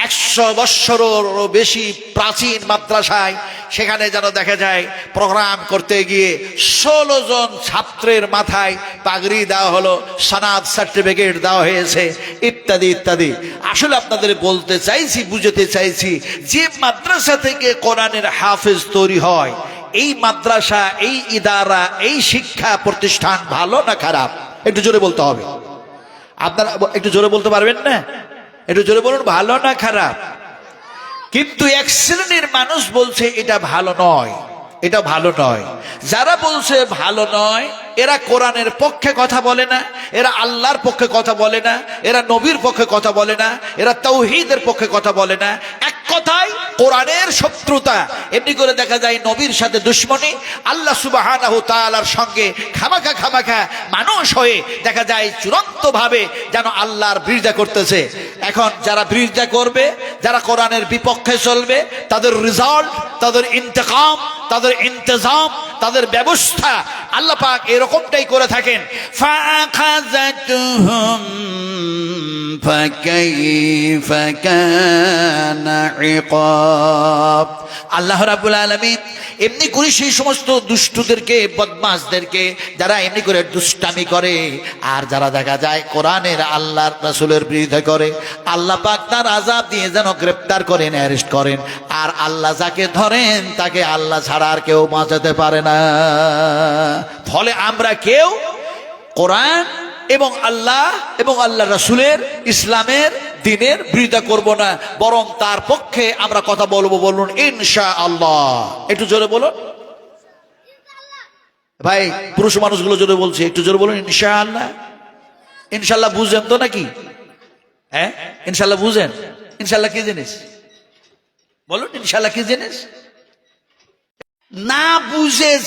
100 বৎসরেরও বেশি প্রাচীন মাদ্রাসায়, সেখানে যেন দেখা যায় প্রোগ্রাম করতে গিয়ে 16 জন ছাত্রের মাথায় পাগড়ি দেওয়া হলো, সনদ সার্টিফিকেট দেওয়া হয়েছে, ইত্যাদি ইত্যাদি। আসলে আপনাদের বলতে চাইছি, বুঝাতে চাইছি যে মাদ্রাসা থেকে কোরআনের হাফেজ তৈরি হয়, এই মাদ্রাসা, এই ইদারা, এই শিক্ষা প্রতিষ্ঠান ভালো না খারাপ? একটু জোরে বলতে হবে। আপনারা একটু জোরে বলতে পারবেন না? একটু জোরে বলুন ভালো না খারাপ? কিন্তু এক শ্রেণীর মানুষ বলছে এটা ভালো নয়, এটা ভালো নয়। যারা বলছে ভালো নয়, এরা কোরআনের পক্ষে কথা বলে না, এরা আল্লাহর পক্ষে কথা বলে না, এরা নবীর পক্ষে কথা বলে না, এরা তাওহীদের পক্ষে কথা বলে না। এক কথায় কোরআনের শত্রুতা। এমনি করে দেখা যায় নবীর সাথে দুশ্মনী, আল্লাহ সুবহানাহু তাআলার সঙ্গে খামাখা মানুষ হয়ে দেখা যায় চূড়ান্ত ভাবে যেন আল্লাহর বিরোধিতা করতেছে। এখন যারা বিরোধিতা করবে, যারা কোরআনের বিপক্ষে চলবে, তাদের রেজাল্ট, তাদের ইন্তেকাম, তাদের ইন্তজাম, তাদের ব্যবস্থা আল্লাহ পাক এরকমটাই করে থাকেন। ফাখাযাতুহুম ফাকাইফা কানা ইকাব। আল্লাহ রাব্বুল আলামিন এমনি করে সেই সমস্ত দুষ্টদেরকে, বদমাশদেরকে, যারা এমনি করে দুষ্টামি করে আর যারা দেখা যায় কোরআনের, আল্লাহর রাসূলের বিরোধিতা করে, আল্লাহ পাক তার আযাব দিয়ে যেন গ্রেফতার করেন, অ্যারেস্ট করেন। আর আল্লাহ যাকে ধরেন তাকে আল্লাহ ছাড়া আর কেউ বাঁচাতে পারে না। ফলে আমরা কেউ কোরআন এবং আল্লাহ এবং আল্লাহ রাসূলের, ইসলামের, দ্বীনের বিরোধিতা করব না, বরং তার পক্ষে আমরা কথা বলবো। বলুন ইনশাআল্লাহ। একটু জোরে বলুন ভাই, পুরুষ মানুষগুলো জোরে বলছে, একটু জোরে বলুন ইনশাআল্লাহ। ইনশাআল্লাহ বুঝেন তো নাকি? হ্যাঁ, ইনশাআল্লাহ বুঝেন? ইনশাআল্লাহ কি জিনিস বলুন? ইনশাআল্লাহ কি জিনিস? না বুঝে